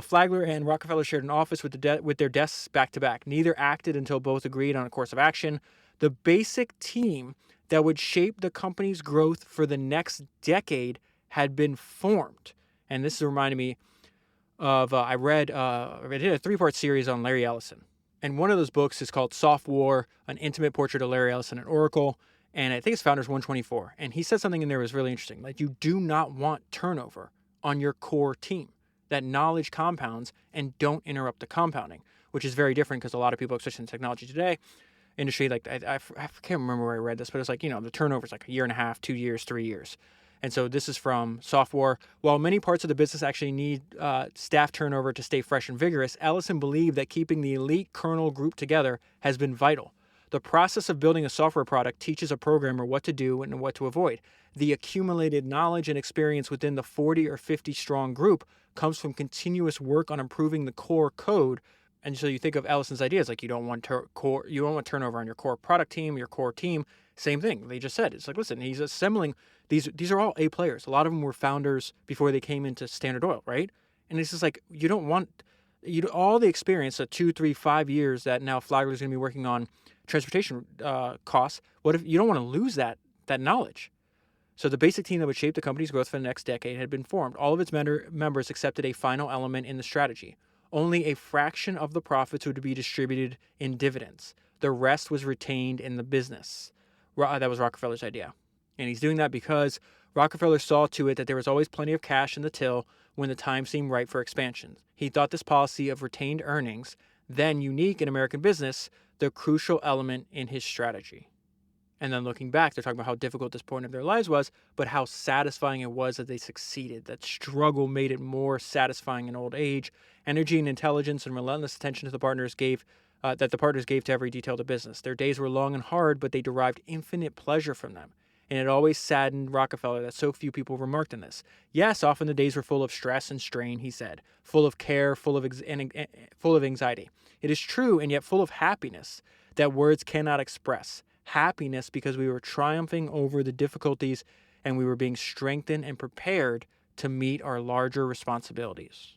Flagler and Rockefeller shared an office with their desks back to back. Neither acted until both agreed on a course of action. The basic team that would shape the company's growth for the next decade had been formed. And this is reminding me of, I did a 3-part series on Larry Ellison. And one of those books is called Soft War, An Intimate Portrait of Larry Ellison at Oracle. And I think it's Founders 124. And he said something in there that was really interesting. Like, you do not want turnover on your core team. That knowledge compounds and don't interrupt the compounding, which is very different because a lot of people, especially in technology today, industry, like I can't remember where I read this, but it's like, the turnover is like 1.5 years, 2 years, 3 years. And so this is from Software. While many parts of the business actually need staff turnover to stay fresh and vigorous, Ellison believed that keeping the elite kernel group together has been vital. The process of building a software product teaches a programmer what to do and what to avoid. The accumulated knowledge and experience within the 40 or 50 strong group comes from continuous work on improving the core code. And so you think of Ellison's ideas, like you don't want turnover on your core product team, your core team. Same thing. They just said, it's like, listen, he's assembling these are all A players. A lot of them were founders before they came into Standard Oil, right? And it's just like, you don't want all the experience of 2, 3, 5 years that now Flagler's going to be working on transportation costs. What if you don't want to lose that knowledge? So the basic team that would shape the company's growth for the next decade had been formed. All of its members accepted a final element in the strategy. Only a fraction of the profits would be distributed in dividends. The rest was retained in the business. That was Rockefeller's idea. And he's doing that because Rockefeller saw to it that there was always plenty of cash in the till when the time seemed right for expansion. He thought this policy of retained earnings, then unique in American business, the crucial element in his strategy. And then looking back, they're talking about how difficult this point of their lives was, but how satisfying it was that they succeeded. That struggle made it more satisfying in old age. Energy and intelligence and relentless attention to the partners gave to every detail of the business. Their days were long and hard, but they derived infinite pleasure from them. And it always saddened Rockefeller that so few people remarked on this. Yes, often the days were full of stress and strain, he said, full of care, full of anxiety. It is true, and yet full of happiness that words cannot express. Happiness because we were triumphing over the difficulties and we were being strengthened and prepared to meet our larger responsibilities.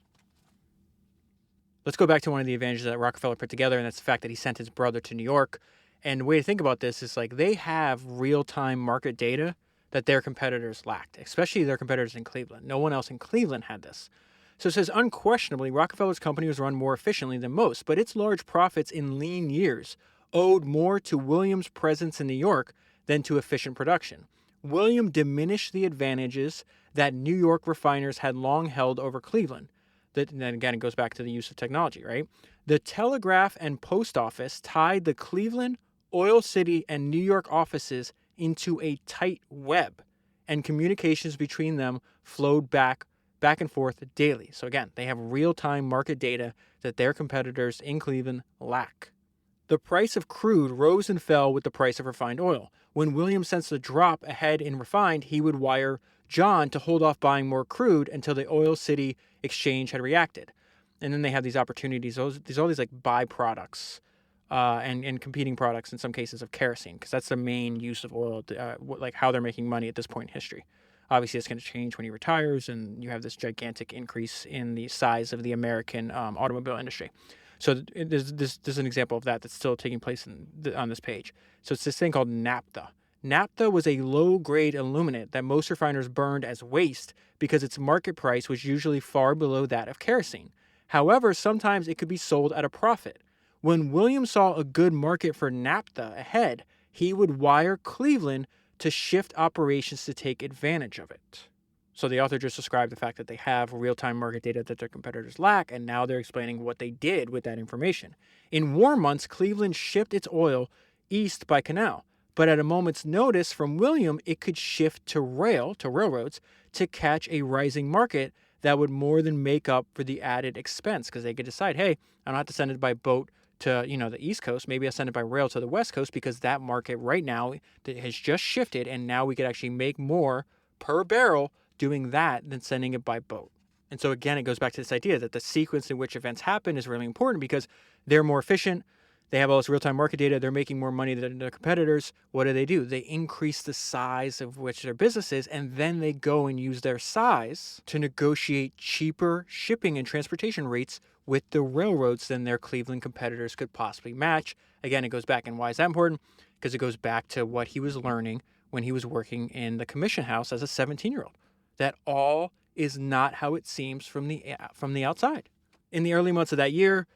Let's go back to one of the advantages that Rockefeller put together, and that's the fact that he sent his brother to New York. And the way to think about this is like they have real-time market data that their competitors lacked, especially their competitors in Cleveland. No one else in Cleveland had this. So it says, unquestionably, Rockefeller's company was run more efficiently than most, but its large profits in lean years owed more to William's presence in New York than to efficient production. William diminished the advantages that New York refiners had long held over Cleveland. And then again, it goes back to the use of technology, right? The telegraph and post office tied the Cleveland, Oil City, and New York offices into a tight web, and communications between them flowed back and forth daily. So again, they have real-time market data that their competitors in Cleveland lack. The price of crude rose and fell with the price of refined oil. When William sensed a drop ahead in refined, he would wire John to hold off buying more crude until the Oil City exchange had reacted. And then they have these opportunities, all these like byproducts and competing products in some cases of kerosene, because that's the main use of oil, like how they're making money at this point in history. Obviously, it's going to change when he retires, and you have this gigantic increase in the size of the American automobile industry. So there's an example of that that's still taking place on this page. So it's this thing called naphtha. Naphtha was a low-grade illuminant that most refiners burned as waste because its market price was usually far below that of kerosene. However, sometimes it could be sold at a profit. When William saw a good market for naphtha ahead, he would wire Cleveland to shift operations to take advantage of it. So the author just described the fact that they have real-time market data that their competitors lack, and now they're explaining what they did with that information. In war months, Cleveland shipped its oil east by canal, but at a moment's notice from William, it could shift to railroads, to catch a rising market that would more than make up for the added expense, because they could decide, hey, I don't have to send it by boat to the East Coast. Maybe I send it by rail to the West Coast, because that market right now has just shifted, and now we could actually make more per barrel doing that than sending it by boat. And so again, it goes back to this idea that the sequence in which events happen is really important because they're more efficient. They have all this real-time market data. They're making more money than their competitors. What do? They increase the size of which their business is, and then they go and use their size to negotiate cheaper shipping and transportation rates with the railroads than their Cleveland competitors could possibly match. Again, it goes back, and why is that important? Because it goes back to what he was learning when he was working in the commission house as a 17-year-old. That all is not how it seems from the outside. In the early months of that year,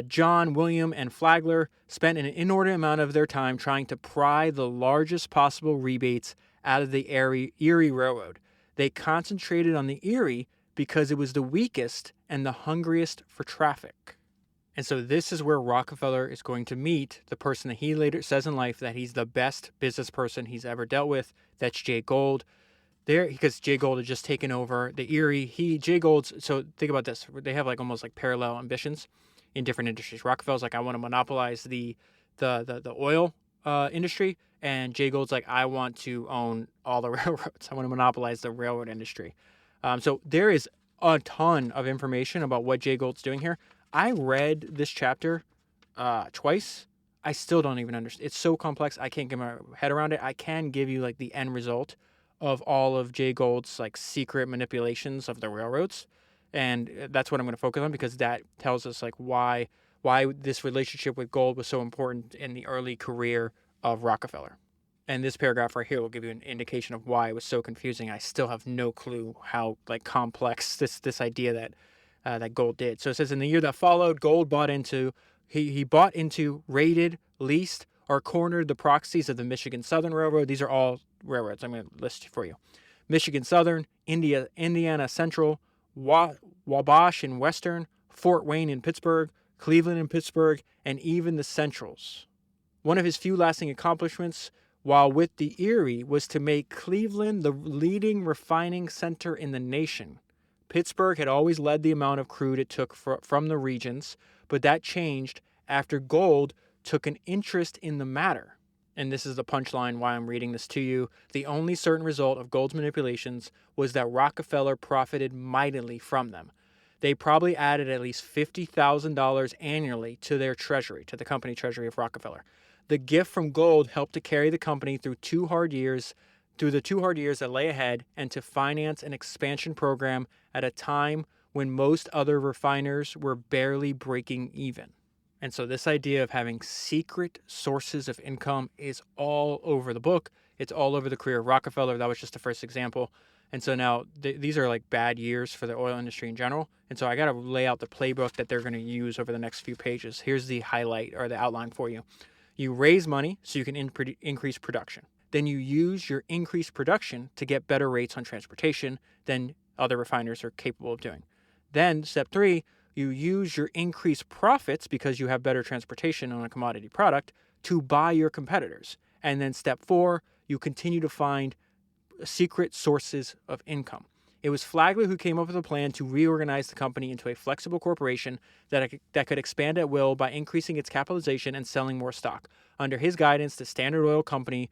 John, William, and Flagler spent an inordinate amount of their time trying to pry the largest possible rebates out of the Erie Railroad. They concentrated on the Erie because it was the weakest and the hungriest for traffic. And so this is where Rockefeller is going to meet the person that he later says in life that he's the best business person he's ever dealt with. That's Jay Gould. Because Jay Gould had just taken over the Erie. Jay Gould's, so think about this. They have like almost like parallel ambitions in different industries. Rockefeller's like, I want to monopolize the oil industry, and Jay Gould's like, I want to own all the railroads. I want to monopolize the railroad industry. So there is a ton of information about what Jay Gould's doing here. I read this chapter twice. I still don't even understand. It's so complex. I can't get my head around it. I can give you like the end result of all of Jay Gould's like secret manipulations of the railroads. And that's what I'm going to focus on because that tells us like why this relationship with gold was so important in the early career of Rockefeller. And this paragraph right here will give you an indication of why it was so confusing. I still have no clue how like complex this idea that Gould did. So it says in the year that followed, Gould bought into, raided, leased, or cornered the proxies of the Michigan Southern Railroad. These are all railroads I'm going to list for you. Michigan Southern, Indiana Central, Wabash and Western, Fort Wayne in Pittsburgh, Cleveland and Pittsburgh, and even the Centrals. One of his few lasting accomplishments while with the Erie was to make Cleveland the leading refining center in the nation. Pittsburgh had always led the amount of crude it took from the regions, but that changed after Gould took an interest in the matter. And this is the punchline why I'm reading this to you. The only certain result of Gould's manipulations was that Rockefeller profited mightily from them. They probably added at least $50,000 annually to their treasury, to the company treasury of Rockefeller. The gift from Gould helped to carry the company through the 2 hard years that lay ahead and to finance an expansion program at a time when most other refiners were barely breaking even. And so this idea of having secret sources of income is all over the book. It's all over the career of Rockefeller. That was just the first example. And so now these are like bad years for the oil industry in general. And so I got to lay out the playbook that they're going to use over the next few pages. Here's the highlight or the outline for you. You raise money so you can increase production. Then you use your increased production to get better rates on transportation than other refiners are capable of doing. Then step 3, you use your increased profits because you have better transportation on a commodity product to buy your competitors. And then step 4, you continue to find secret sources of income. It was Flagler who came up with a plan to reorganize the company into a flexible corporation that could expand at will by increasing its capitalization and selling more stock. Under his guidance, the Standard Oil Company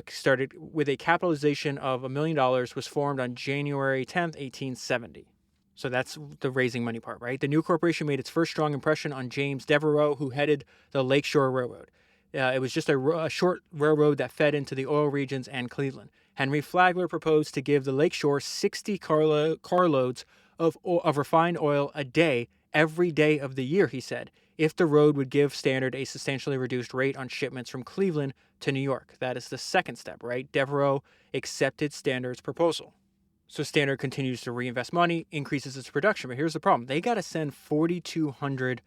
started with a capitalization of $1 million, was formed on January 10th, 1870. So that's the raising money part, right? The new corporation made its first strong impression on James Devereux, who headed the Lakeshore Railroad. It was just a short railroad that fed into the oil regions and Cleveland. Henry Flagler proposed to give the Lakeshore 60 carloads of refined oil a day, every day of the year, he said, if the road would give Standard a substantially reduced rate on shipments from Cleveland to New York. That is the second step, right? Devereux accepted Standard's proposal. So Standard continues to reinvest money, increases its production. But here's the problem. They got to send 4,200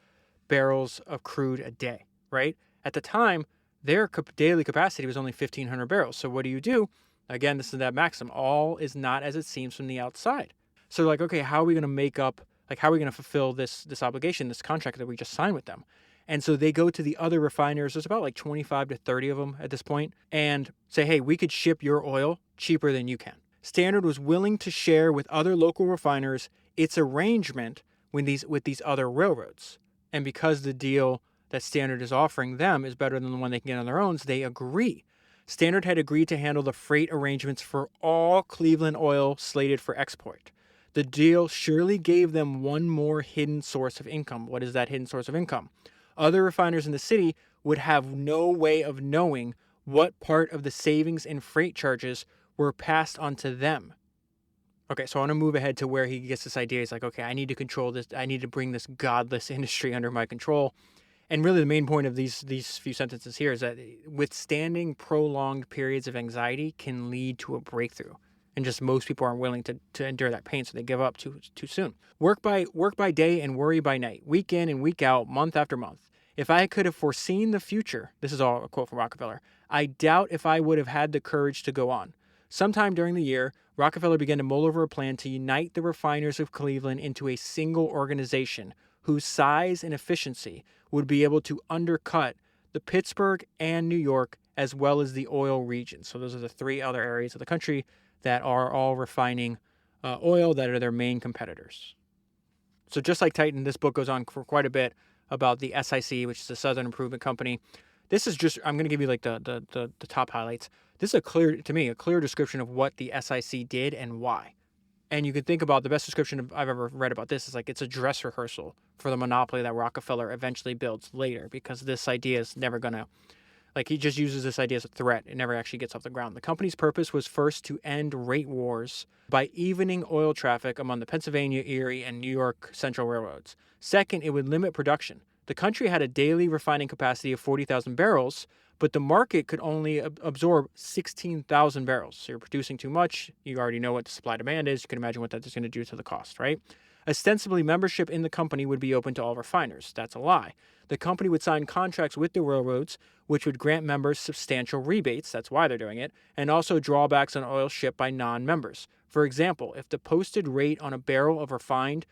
barrels of crude a day, right? At the time, their daily capacity was only 1,500 barrels. So what do? Again, this is that maxim. All is not as it seems from the outside. So like, okay, how are we going to make up, like how are we going to fulfill this obligation, this contract that we just signed with them? And so they go to the other refiners, there's about like 25 to 30 of them at this point, and say, hey, we could ship your oil cheaper than you can. Standard was willing to share with other local refiners its arrangement with these other railroads. And because the deal that Standard is offering them is better than the one they can get on their own, they agree. Standard had agreed to handle the freight arrangements for all Cleveland oil slated for export. The deal surely gave them one more hidden source of income. What is that hidden source of income? Other refiners in the city would have no way of knowing what part of the savings in freight charges were passed on to them. Okay, so I want to move ahead to where he gets this idea. He's like, okay, I need to control this. I need to bring this godless industry under my control. And really the main point of these few sentences here is that withstanding prolonged periods of anxiety can lead to a breakthrough. And just most people aren't willing to endure that pain, so they give up too soon. Work by day and worry by night, week in and week out, month after month. If I could have foreseen the future, this is all a quote from Rockefeller, I doubt if I would have had the courage to go on. Sometime during the year, Rockefeller began to mull over a plan to unite the refiners of Cleveland into a single organization whose size and efficiency would be able to undercut the Pittsburgh and New York as well as the oil region. So those are the three other areas of the country that are all refining oil that are their main competitors. So just like Titan, this book goes on for quite a bit about the SIC, which is the Southern Improvement Company. This is just, I'm going to give you like the top highlights. This is a clear description of what the SIC did and why. And you can think about the best description I've ever read about this is like it's a dress rehearsal for the monopoly that Rockefeller eventually builds later, because this idea is never going to, like, he just uses this idea as a threat. It never actually gets off the ground. The company's purpose was first to end rate wars by evening oil traffic among the Pennsylvania, Erie, and New York Central railroads. Second, it would limit production. The country had a daily refining capacity of 40,000 barrels, but the market could only absorb 16,000 barrels. So you're producing too much. You already know what the supply demand is. You can imagine what that's going to do to the cost, right? Ostensibly, membership in the company would be open to all refiners. That's a lie. The company would sign contracts with the railroads, which would grant members substantial rebates. That's why they're doing it. And also drawbacks on oil shipped by non-members. For example, if the posted rate on a barrel of refined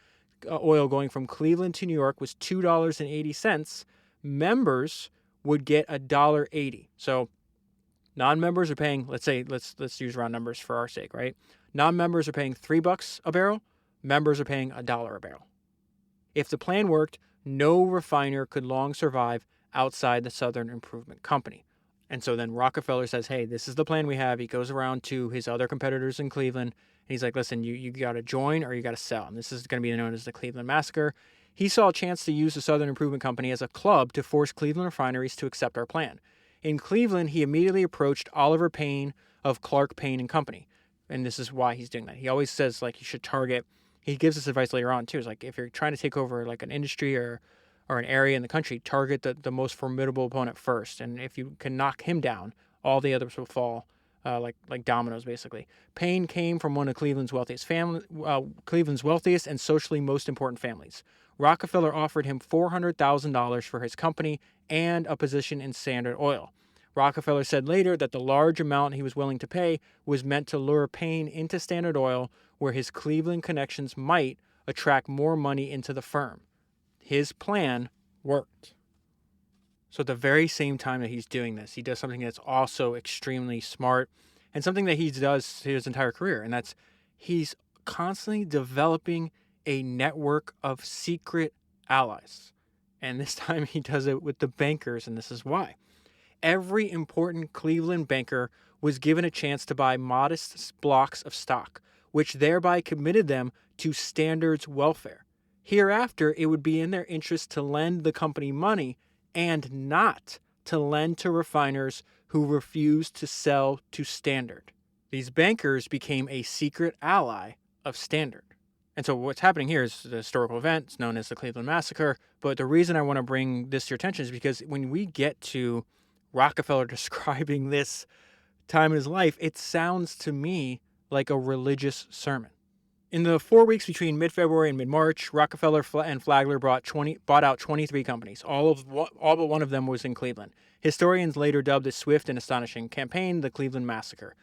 oil going from Cleveland to New York was $2.80, members would get $1.80. So non-members are paying, let's use round numbers for our sake, right? Non-members are paying $3 a barrel. Members are paying $1 a barrel. If the plan worked, no refiner could long survive outside the Southern Improvement Company. And so then Rockefeller says, hey, this is the plan we have. He goes around to his other competitors in Cleveland, and he's like, listen, you got to join or you got to sell. And this is going to be known as the Cleveland Massacre. He saw a chance to use the Southern Improvement Company as a club to force Cleveland refineries to accept our plan. In Cleveland, he immediately approached Oliver Payne of Clark Payne and Company. And this is why he's doing that. He always says, like, you should target. He gives this advice later on, too. It's like, if you're trying to take over, like, an industry or an area in the country, target the most formidable opponent first. And if you can knock him down, all the others will fall like dominoes, basically. Payne came from one of Cleveland's wealthiest and socially most important families. Rockefeller offered him $400,000 for his company and a position in Standard Oil. Rockefeller said later that the large amount he was willing to pay was meant to lure Payne into Standard Oil, where his Cleveland connections might attract more money into the firm. His plan worked. So at the very same time that he's doing this, he does something that's also extremely smart and something that he does his entire career, and that's he's constantly developing a network of secret allies. And this time he does it with the bankers, and this is why. Every important Cleveland banker was given a chance to buy modest blocks of stock, which thereby committed them to Standard's welfare. Hereafter, it would be in their interest to lend the company money and not to lend to refiners who refused to sell to Standard. These bankers became a secret ally of Standard. And so what's happening here is the historical event. It's known as the Cleveland Massacre. But the reason I want to bring this to your attention is because when we get to Rockefeller describing this time in his life, it sounds to me like a religious sermon. In the 4 weeks between mid-February and mid-March, Rockefeller and Flagler bought out 23 companies. All but one of them was in Cleveland. Historians later dubbed this swift and astonishing campaign the Cleveland Massacre.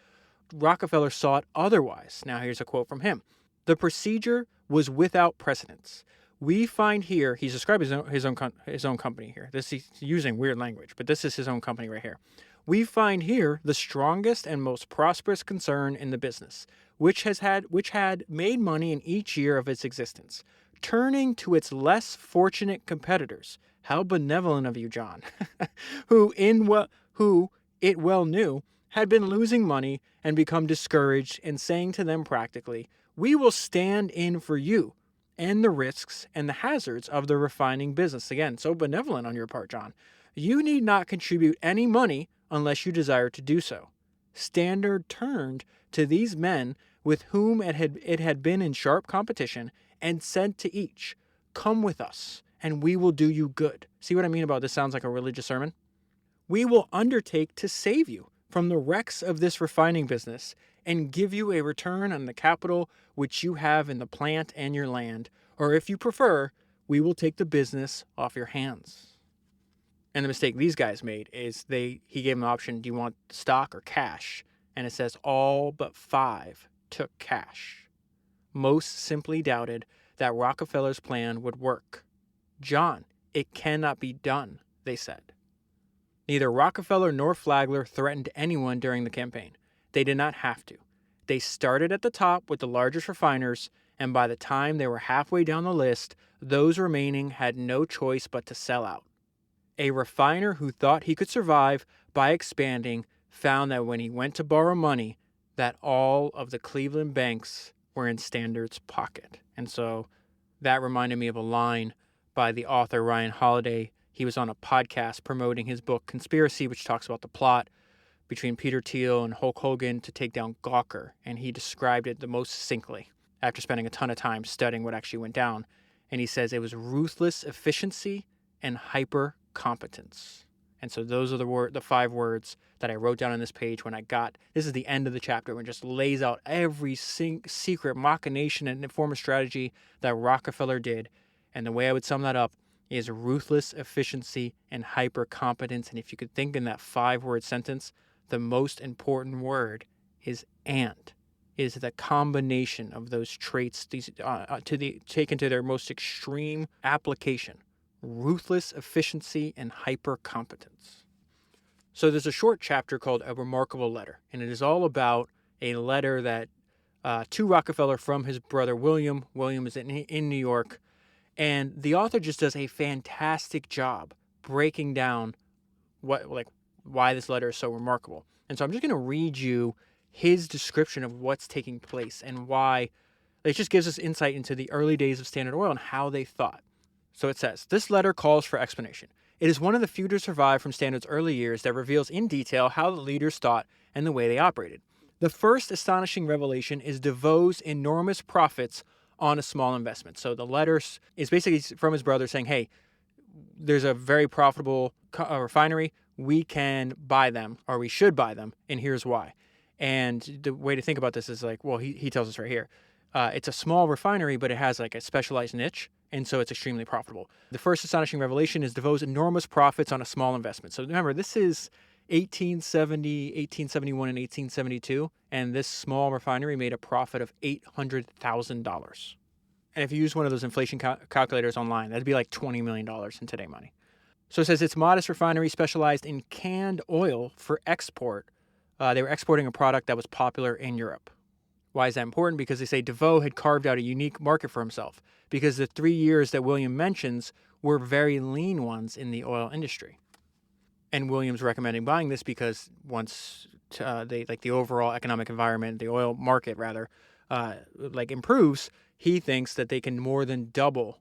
Rockefeller saw it otherwise. Now here's a quote from him. The procedure was without precedence. We find here, he's described his own company here. He's using weird language, but this is his own company right here. We find here the strongest and most prosperous concern in the business, which had made money in each year of its existence, turning to its less fortunate competitors. How benevolent of you, John, who it well knew had been losing money and become discouraged and saying to them practically, "We will stand in for you and the risks and the hazards of the refining business." Again, so benevolent on your part, John. "You need not contribute any money unless you desire to do so." Standard turned to these men with whom it had been in sharp competition and said to each, "Come with us, and we will do you good." See what I mean about this sounds like a religious sermon? "We will undertake to save you from the wrecks of this refining business and give you a return on the capital which you have in the plant and your land, or if you prefer, we will take the business off your hands." And the mistake these guys made is he gave them the option, do you want stock or cash? And it says all but 5 took cash. Most simply doubted that Rockefeller's plan would work. "John, it cannot be done," they said. Neither Rockefeller nor Flagler threatened anyone during the campaign. They did not have to. They started at the top with the largest refiners, and by the time they were halfway down the list, those remaining had no choice but to sell out. A refiner who thought he could survive by expanding found that when he went to borrow money, that all of the Cleveland banks were in Standard's pocket. And so that reminded me of a line by the author Ryan Holiday. He was on a podcast promoting his book Conspiracy, which talks about the plot between Peter Thiel and Hulk Hogan to take down Gawker, and he described it the most succinctly after spending a ton of time studying what actually went down. And he says it was ruthless efficiency and hyper competence. And so those are the 5 words that I wrote down on this page when this is the end of the chapter, when it just lays out every secret machination and form of strategy that Rockefeller did. And the way I would sum that up is ruthless efficiency and hyper competence. And if you could think in that 5-word sentence, the most important word is "and." Is the combination of those traits taken to their most extreme application. Ruthless efficiency and hyper competence. So there's a short chapter called A Remarkable Letter, and it is all about a letter that to Rockefeller from his brother William. William is in New York, and the author just does a fantastic job breaking down why this letter is so remarkable. And so I'm just going to read you his description of what's taking place and why. It just gives us insight into the early days of Standard Oil and how they thought. So it says, "This letter calls for explanation. It is one of the few to survive from Standard's early years that reveals in detail how the leaders thought and the way they operated. The first astonishing revelation is DeVoe's enormous profits on a small investment." So the letter is basically from his brother saying, hey, there's a very profitable refinery. We can buy them, or we should buy them, and here's why. And the way to think about this is he tells us right here. It's a small refinery, but it has a specialized niche, and so it's extremely profitable. The first astonishing revelation is DeVoe's enormous profits on a small investment. So remember, this is 1870, 1871, and 1872, and this small refinery made a profit of $800,000. And if you use one of those inflation calculators online, that'd be like $20 million in today money. So it says its modest refinery specialized in canned oil for export. They were exporting a product that was popular in Europe. Why is that important? Because they say DeVoe had carved out a unique market for himself, because the 3 years that William mentions were very lean ones in the oil industry. And William's recommending buying this because once the overall economic environment, the oil market rather, improves, he thinks that they can more than double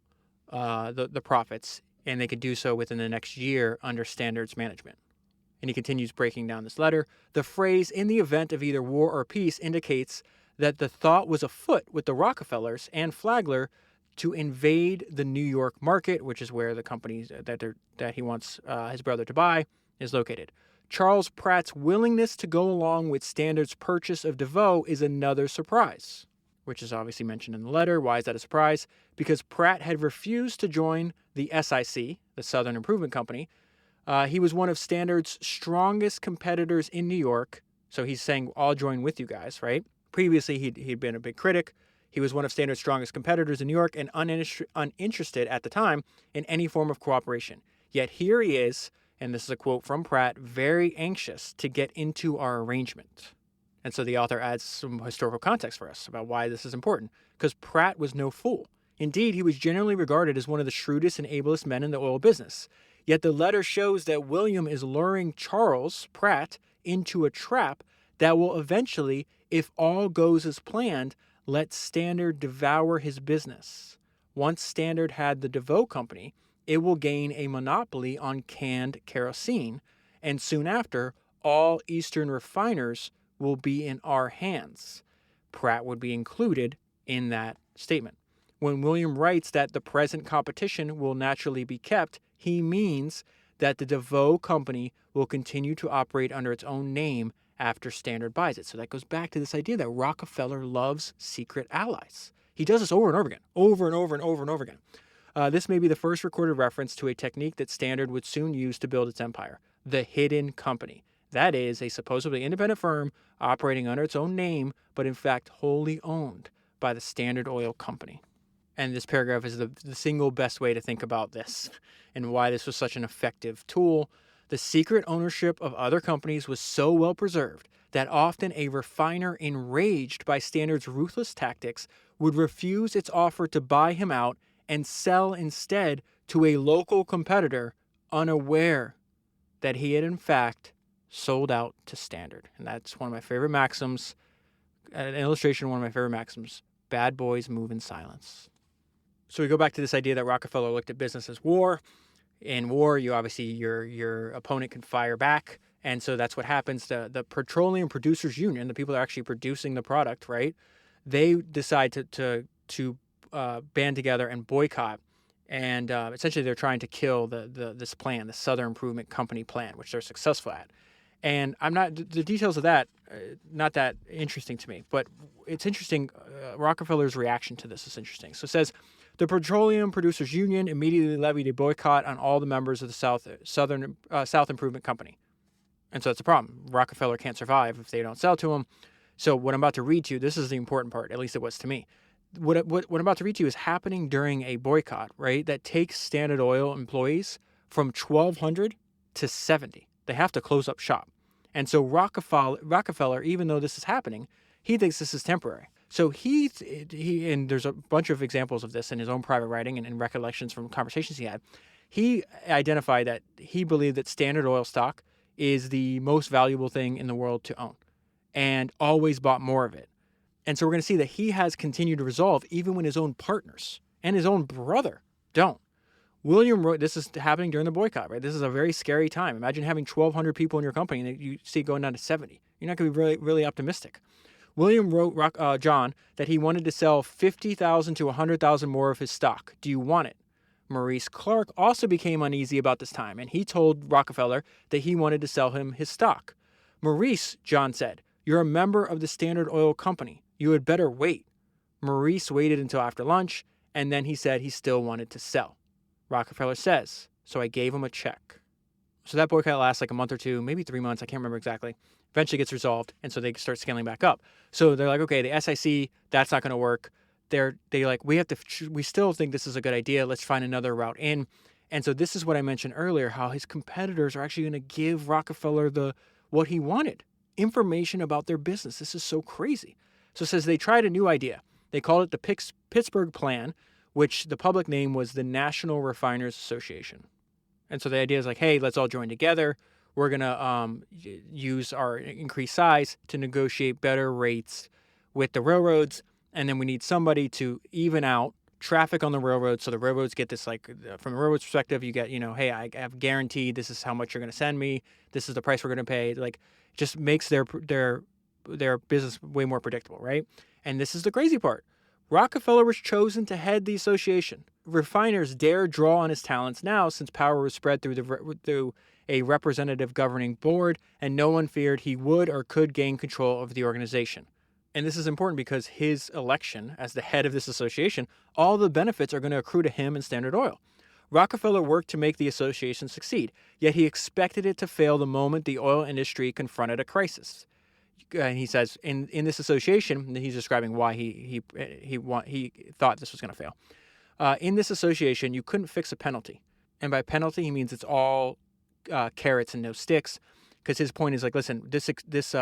the profits, and they could do so within the next year under Standard's management. And he continues breaking down this letter. The phrase "in the event of either war or peace" indicates that the thought was afoot with the Rockefellers and Flagler to invade the New York market, which is where the company that he wants his brother to buy is located. Charles Pratt's willingness to go along with Standard's purchase of DeVoe is another surprise, which is obviously mentioned in the letter. Why is that a surprise? Because Pratt had refused to join the SIC, the Southern Improvement Company. He was one of Standard's strongest competitors in New York, so he's saying, "I'll join with you guys," right? Previously, he'd been a big critic. He was one of Standard's strongest competitors in New York and uninterested at the time in any form of cooperation. Yet here he is, and this is a quote from Pratt, "very anxious to get into our arrangement." And so the author adds some historical context for us about why this is important, because Pratt was no fool. Indeed, he was generally regarded as one of the shrewdest and ablest men in the oil business. Yet the letter shows that William is luring Charles Pratt into a trap that will eventually, if all goes as planned, let Standard devour his business. Once Standard had the DeVoe Company, it will gain a monopoly on canned kerosene, and soon after, all Eastern refiners will be in our hands. Pratt would be included in that statement. When William writes that the present competition will naturally be kept, he means that the DeVoe Company will continue to operate under its own name after Standard buys it. So that goes back to this idea that Rockefeller loves secret allies. He does this over and over again, over and over and over and over again. This may be the first recorded reference to a technique that Standard would soon use to build its empire, the hidden company. That is, a supposedly independent firm operating under its own name, but in fact wholly owned by the Standard Oil Company. And this paragraph is the single best way to think about this and why this was such an effective tool. The secret ownership of other companies was so well preserved that often a refiner enraged by Standard's ruthless tactics would refuse its offer to buy him out and sell instead to a local competitor, unaware that he had in fact sold out to Standard. And that's one of my favorite maxims, an illustration of one of my favorite maxims: bad boys move in silence. So we go back to this idea that Rockefeller looked at business as war. In war, you obviously your opponent can fire back, and so that's what happens. The Petroleum Producers Union, the people that are actually producing the product, right? They decide to band together and boycott, and essentially they're trying to kill this plan, the Southern Improvement Company plan, which they're successful at. And I'm not the details of that, not that interesting to me, but it's interesting. Rockefeller's reaction to this is interesting. So it says, the Petroleum Producers Union immediately levied a boycott on all the members of the South Improvement Company. And so that's a problem. Rockefeller can't survive if they don't sell to him. So what I'm about to read to you, this is the important part, at least it was to me. What I'm about to read to you is happening during a boycott, right, that takes Standard Oil employees from 1,200 to 70. They have to close up shop. And so Rockefeller, even though this is happening, he thinks this is temporary. So he and there's a bunch of examples of this in his own private writing and in recollections from conversations he had. He identified that he believed that Standard Oil stock is the most valuable thing in the world to own, and always bought more of it. And so we're going to see that he has continued to resolve even when his own partners and his own brother don't. William wrote, this is happening during the boycott, right? This is a very scary time. Imagine having 1,200 people in your company and you see it going down to 70. You're not going to be really, really optimistic. William wrote John that he wanted to sell 50,000 to 100,000 more of his stock. Do you want it? Maurice Clark also became uneasy about this time, and he told Rockefeller that he wanted to sell him his stock. Maurice, John said, you're a member of the Standard Oil Company. You had better wait. Maurice waited until after lunch, and then he said he still wanted to sell. Rockefeller says, so I gave him a check. So that boycott lasts like a month or two, maybe 3 months, I can't remember exactly. Eventually gets resolved, and so they start scaling back up. So they're like, okay, the SIC, that's not going to work. They like, we still think this is a good idea. Let's find another route in. And so this is what I mentioned earlier, how his competitors are actually going to give Rockefeller what he wanted, information about their business. This is so crazy. So it says they tried a new idea. They called it the Pittsburgh Plan, which the public name was the National Refiners Association. And so the idea is like, hey, let's all join together. We're going to use our increased size to negotiate better rates with the railroads. And then we need somebody to even out traffic on the railroad. So the railroads get this, like, from the railroad's perspective, you get, hey, I have guaranteed this is how much you're going to send me. This is the price we're going to pay. Like, it just makes their business way more predictable, right? And this is the crazy part. Rockefeller was chosen to head the association. Refiners dared draw on his talents now, since power was spread through a representative governing board, and no one feared he would or could gain control of the organization. And this is important because his election as the head of this association, all the benefits are going to accrue to him and Standard Oil. Rockefeller worked to make the association succeed, yet he expected it to fail the moment the oil industry confronted a crisis. And he says in this association, he's describing why he thought this was going to fail. In this association, you couldn't fix a penalty. And by penalty, he means it's all carrots and no sticks. Because his point is like, listen, this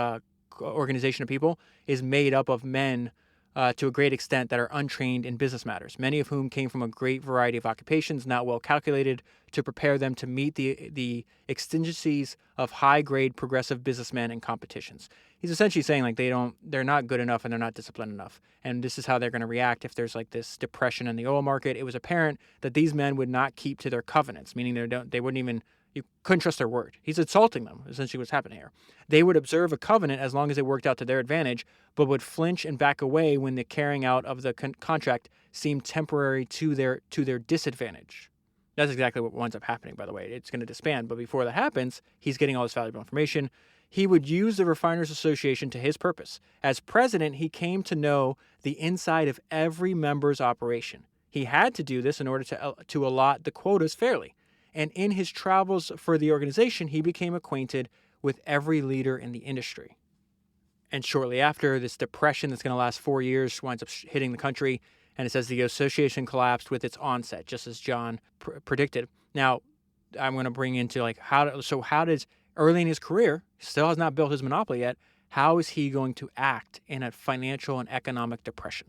organization of people is made up of men to a great extent that are untrained in business matters, many of whom came from a great variety of occupations not well calculated to prepare them to meet the exigencies of high-grade progressive businessmen and competitions. He's essentially saying like they're not good enough and they're not disciplined enough, and this is how they're going to react if there's like this depression in the oil market. It was apparent that these men would not keep to their covenants, meaning they wouldn't even, you couldn't trust their word. He's insulting them, essentially what's happening here. They would observe a covenant as long as it worked out to their advantage, but would flinch and back away when the carrying out of the contract seemed temporary to their disadvantage. That's exactly what winds up happening, by the way. It's going to disband, but before that happens, he's getting all this valuable information. He would use the Refiners Association to his purpose. As president, he came to know the inside of every member's operation. He had to do this in order to allot the quotas fairly. And in his travels for the organization, he became acquainted with every leader in the industry. And shortly after, this depression that's going to last 4 years winds up hitting the country. And it says the association collapsed with its onset, just as John predicted. Now, I'm going to bring into like how does early in his career, still has not built his monopoly yet, how is he going to act in a financial and economic depression?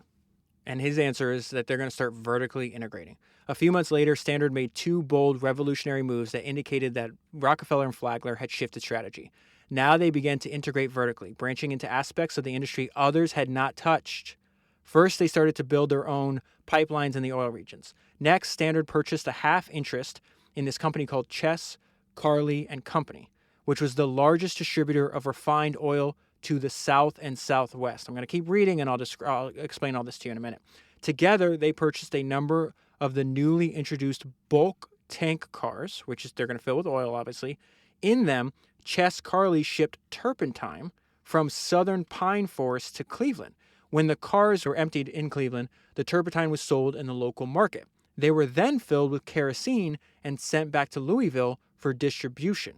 And his answer is that they're going to start vertically integrating. A few months later, Standard made two bold revolutionary moves that indicated that Rockefeller and Flagler had shifted strategy. Now they began to integrate vertically, branching into aspects of the industry others had not touched. First, they started to build their own pipelines in the oil regions. Next, Standard purchased a half interest in this company called Chess, Carley and Company, which was the largest distributor of refined oil to the South and Southwest. I'm going to keep reading and I'll explain all this to you in a minute. Together, they purchased a number of the newly introduced bulk tank cars, which is they're going to fill with oil, obviously. In them, Chess Carley shipped turpentine from southern pine forests to Cleveland. When the cars were emptied in Cleveland, the turpentine was sold in the local market. They were then filled with kerosene and sent back to Louisville for distribution.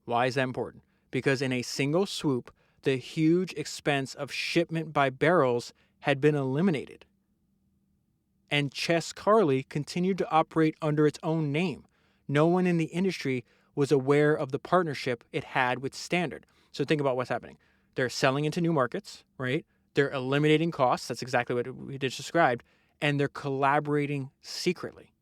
Why is that important? Because in a single swoop, the huge expense of shipment by barrels had been eliminated. And Chess Carley continued to operate under its own name. No one in the industry was aware of the partnership it had with Standard. So think about what's happening. They're selling into new markets, right? They're eliminating costs. That's exactly what we just described. And they're collaborating secretly.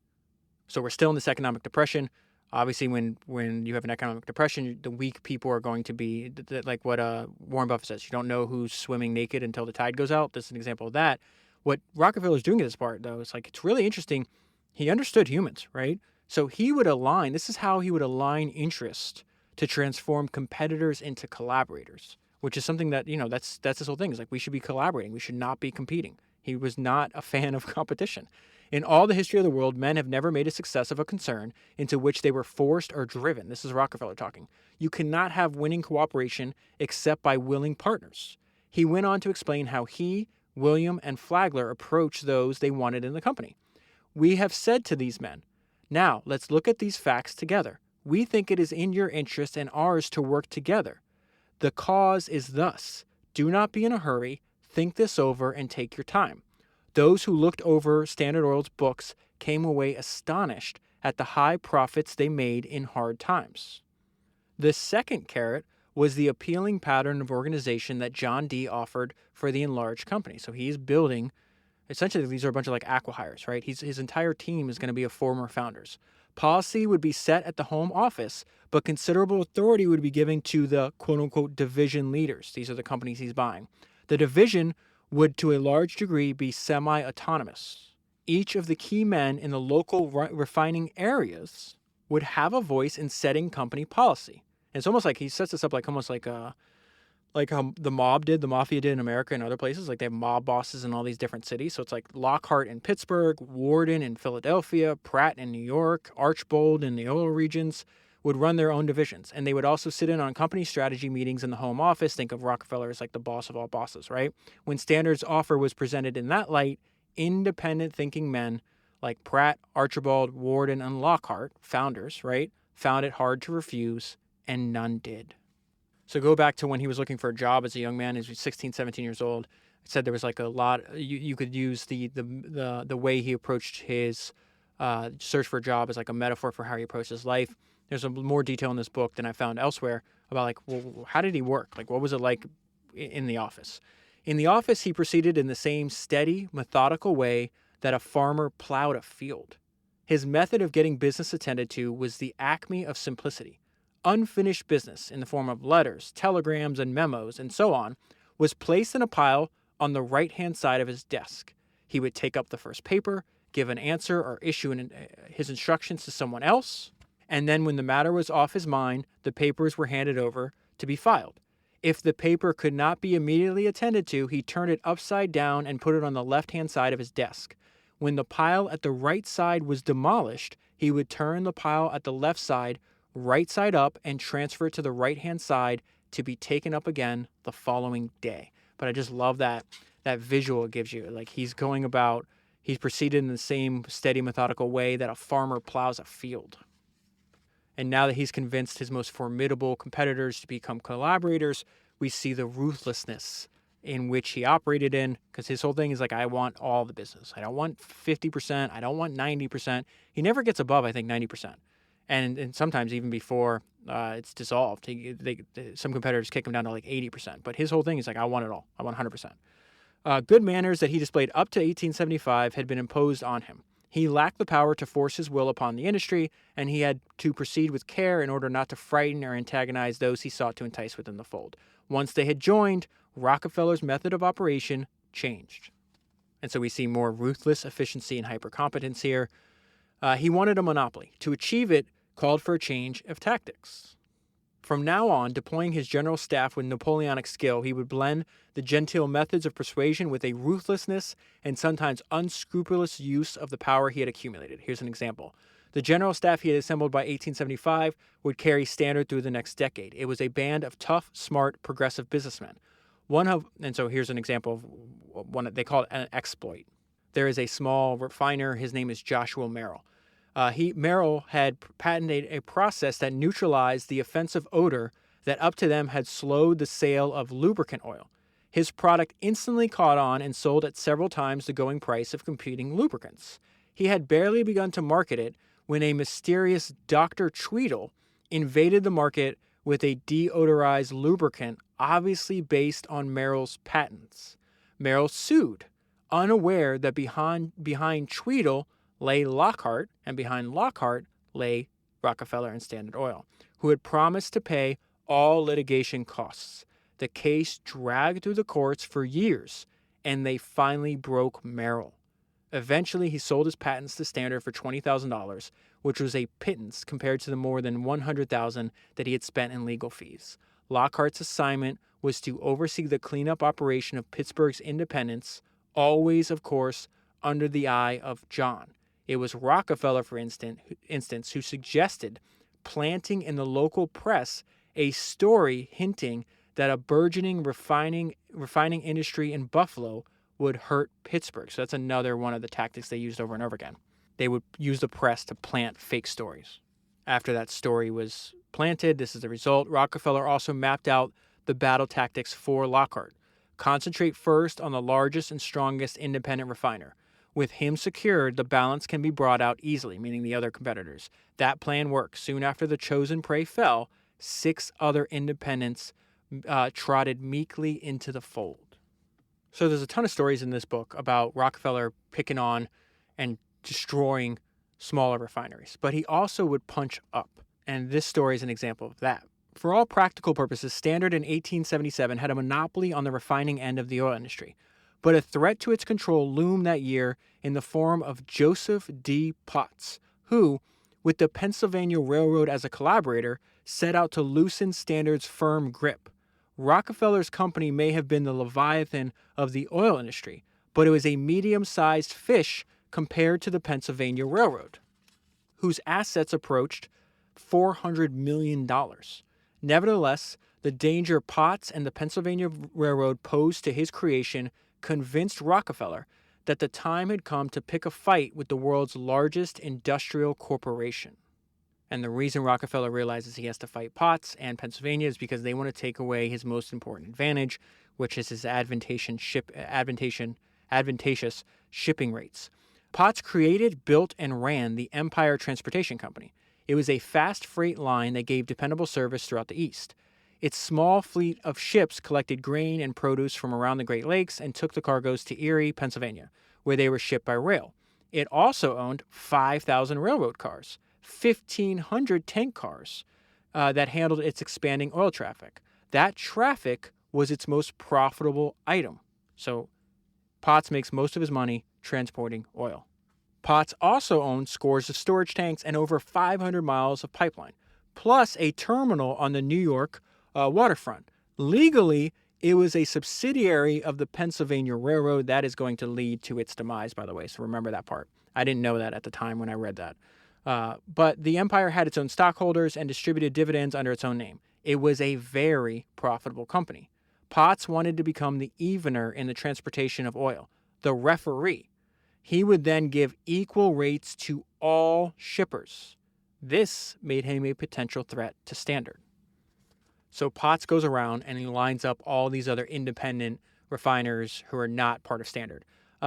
So we're still in this economic depression. Obviously, when you have an economic depression, the weak people are going to be like what Warren Buffett says. You don't know who's swimming naked until the tide goes out. This is an example of that. What Rockefeller is doing at this part, though, is like it's really interesting. He understood humans, right? So he would align. This is how he would align interest to transform competitors into collaborators, which is something that that's this whole thing. Is like we should be collaborating. We should not be competing. He was not a fan of competition. In all the history of the world, men have never made a success of a concern into which they were forced or driven. This is Rockefeller talking. You cannot have winning cooperation except by willing partners. He went on to explain how he, William, and Flagler approached those they wanted in the company. We have said to these men, now let's look at these facts together. We think it is in your interest and ours to work together. The cause is thus. Do not be in a hurry. Think this over and take your time. Those who looked over Standard Oil's books came away astonished at the high profits they made in hard times. The second carrot was the appealing pattern of organization that John D. offered for the enlarged company. So he's building, essentially these are a bunch of like acqui-hires, right? His entire team is going to be of former founders. Policy would be set at the home office, but considerable authority would be given to the quote-unquote division leaders. These are the companies he's buying. The division would to a large degree be semi-autonomous. Each of the key men in the local refining areas would have a voice in setting company policy. And it's almost like he sets this up like almost like how the mafia did in America and other places. Like they have mob bosses in all these different cities. So it's like Lockhart in Pittsburgh, Warden in Philadelphia, Pratt in New York, Archbold in the oil regions would run their own divisions. And they would also sit in on company strategy meetings in the home office. Think of Rockefeller as like the boss of all bosses, right? When Standard's offer was presented in that light, independent thinking men like Pratt, Archibald, Warden, and Lockhart, founders, right, found it hard to refuse, and none did. So go back to when he was looking for a job as a young man. He was 16, 17 years old. I said there was like a lot. You could use the way he approached his search for a job as like a metaphor for how he approached his life. There's more detail in this book than I found elsewhere about like, well, how did he work? Like, what was it like in the office? In the office, he proceeded in the same steady, methodical way that a farmer plowed a field. His method of getting business attended to was the acme of simplicity. Unfinished business in the form of letters, telegrams, and memos, and so on, was placed in a pile on the right-hand side of his desk. He would take up the first paper, give an answer, or issue his instructions to someone else, and then when the matter was off his mind, the papers were handed over to be filed. If the paper could not be immediately attended to, he turned it upside down and put it on the left-hand side of his desk. When the pile at the right side was demolished, he would turn the pile at the left side, right side up, and transfer it to the right-hand side to be taken up again the following day. But I just love that visual it gives you. Like he's proceeded in the same steady, methodical way that a farmer plows a field. And now that he's convinced his most formidable competitors to become collaborators, we see the ruthlessness in which he operated in, because his whole thing is like, I want all the business. I don't want 50%. I don't want 90%. He never gets above, I think, 90%. And sometimes even before it's dissolved, some competitors kick him down to like 80%. But his whole thing is like, I want it all. I want 100%. Good manners that he displayed up to 1875 had been imposed on him. He lacked the power to force his will upon the industry, and he had to proceed with care in order not to frighten or antagonize those he sought to entice within the fold. Once they had joined, Rockefeller's method of operation changed. And so we see more ruthless efficiency and hypercompetence here. He wanted a monopoly. To achieve it called for a change of tactics. From now on, deploying his general staff with Napoleonic skill, he would blend the genteel methods of persuasion with a ruthlessness and sometimes unscrupulous use of the power he had accumulated. Here's an example. The general staff he had assembled by 1875 would carry standard through the next decade. It was a band of tough, smart, progressive businessmen. And so here's an example of one they call it an exploit. There is a small refiner. His name is Joshua Merrill. Merrill had patented a process that neutralized the offensive odor that up to them had slowed the sale of lubricant oil. His product instantly caught on and sold at several times the going price of competing lubricants. He had barely begun to market it when a mysterious Dr. Tweedle invaded the market with a deodorized lubricant obviously based on Merrill's patents. Merrill sued, unaware that behind Tweedle lay Lockhart, and behind Lockhart lay Rockefeller and Standard Oil, who had promised to pay all litigation costs. The case dragged through the courts for years, and they finally broke Merrill. Eventually, he sold his patents to Standard for $20,000, which was a pittance compared to the more than $100,000 that he had spent in legal fees. Lockhart's assignment was to oversee the cleanup operation of Pittsburgh's independence, always, of course, under the eye of John. It was Rockefeller, for instance, who suggested planting in the local press a story hinting that a burgeoning refining industry in Buffalo would hurt Pittsburgh. So that's another one of the tactics they used over and over again. They would use the press to plant fake stories. After that story was planted, this is the result. Rockefeller also mapped out the battle tactics for Lockhart. Concentrate first on the largest and strongest independent refiner. With him secured, the balance can be brought out easily, meaning the other competitors. That plan worked. Soon after the chosen prey fell, 6 other independents trotted meekly into the fold. So there's a ton of stories in this book about Rockefeller picking on and destroying smaller refineries, but he also would punch up, and this story is an example of that. For all practical purposes, Standard in 1877 had a monopoly on the refining end of the oil industry. But a threat to its control loomed that year in the form of Joseph D. Potts, who, with the Pennsylvania Railroad as a collaborator, set out to loosen Standard's firm grip. Rockefeller's company may have been the Leviathan of the oil industry, but it was a medium-sized fish compared to the Pennsylvania Railroad, whose assets approached $400 million. Nevertheless, the danger Potts and the Pennsylvania Railroad posed to his creation convinced Rockefeller that the time had come to pick a fight with the world's largest industrial corporation. And the reason Rockefeller realizes he has to fight Potts and Pennsylvania is because they want to take away his most important advantage, which is his advantageous shipping rates. Potts created, built, and ran the Empire Transportation Company. It was a fast freight line that gave dependable service throughout the East. Its small fleet of ships collected grain and produce from around the Great Lakes and took the cargoes to Erie, Pennsylvania, where they were shipped by rail. It also owned 5,000 railroad cars, 1,500 tank cars that handled its expanding oil traffic. That traffic was its most profitable item. So Potts makes most of his money transporting oil. Potts also owned scores of storage tanks and over 500 miles of pipeline, plus a terminal on the New York waterfront. Legally, it was a subsidiary of the Pennsylvania Railroad. That is going to lead to its demise, by the way, so remember that part. I didn't know that at the time when I read that. But the empire had its own stockholders and distributed dividends under its own name. It was a very profitable company. Potts wanted to become the evener in the transportation of oil, the referee. He would then give equal rates to all shippers. This made him a potential threat to Standard. So Potts goes around and he lines up all these other independent refiners who are not part of Standard.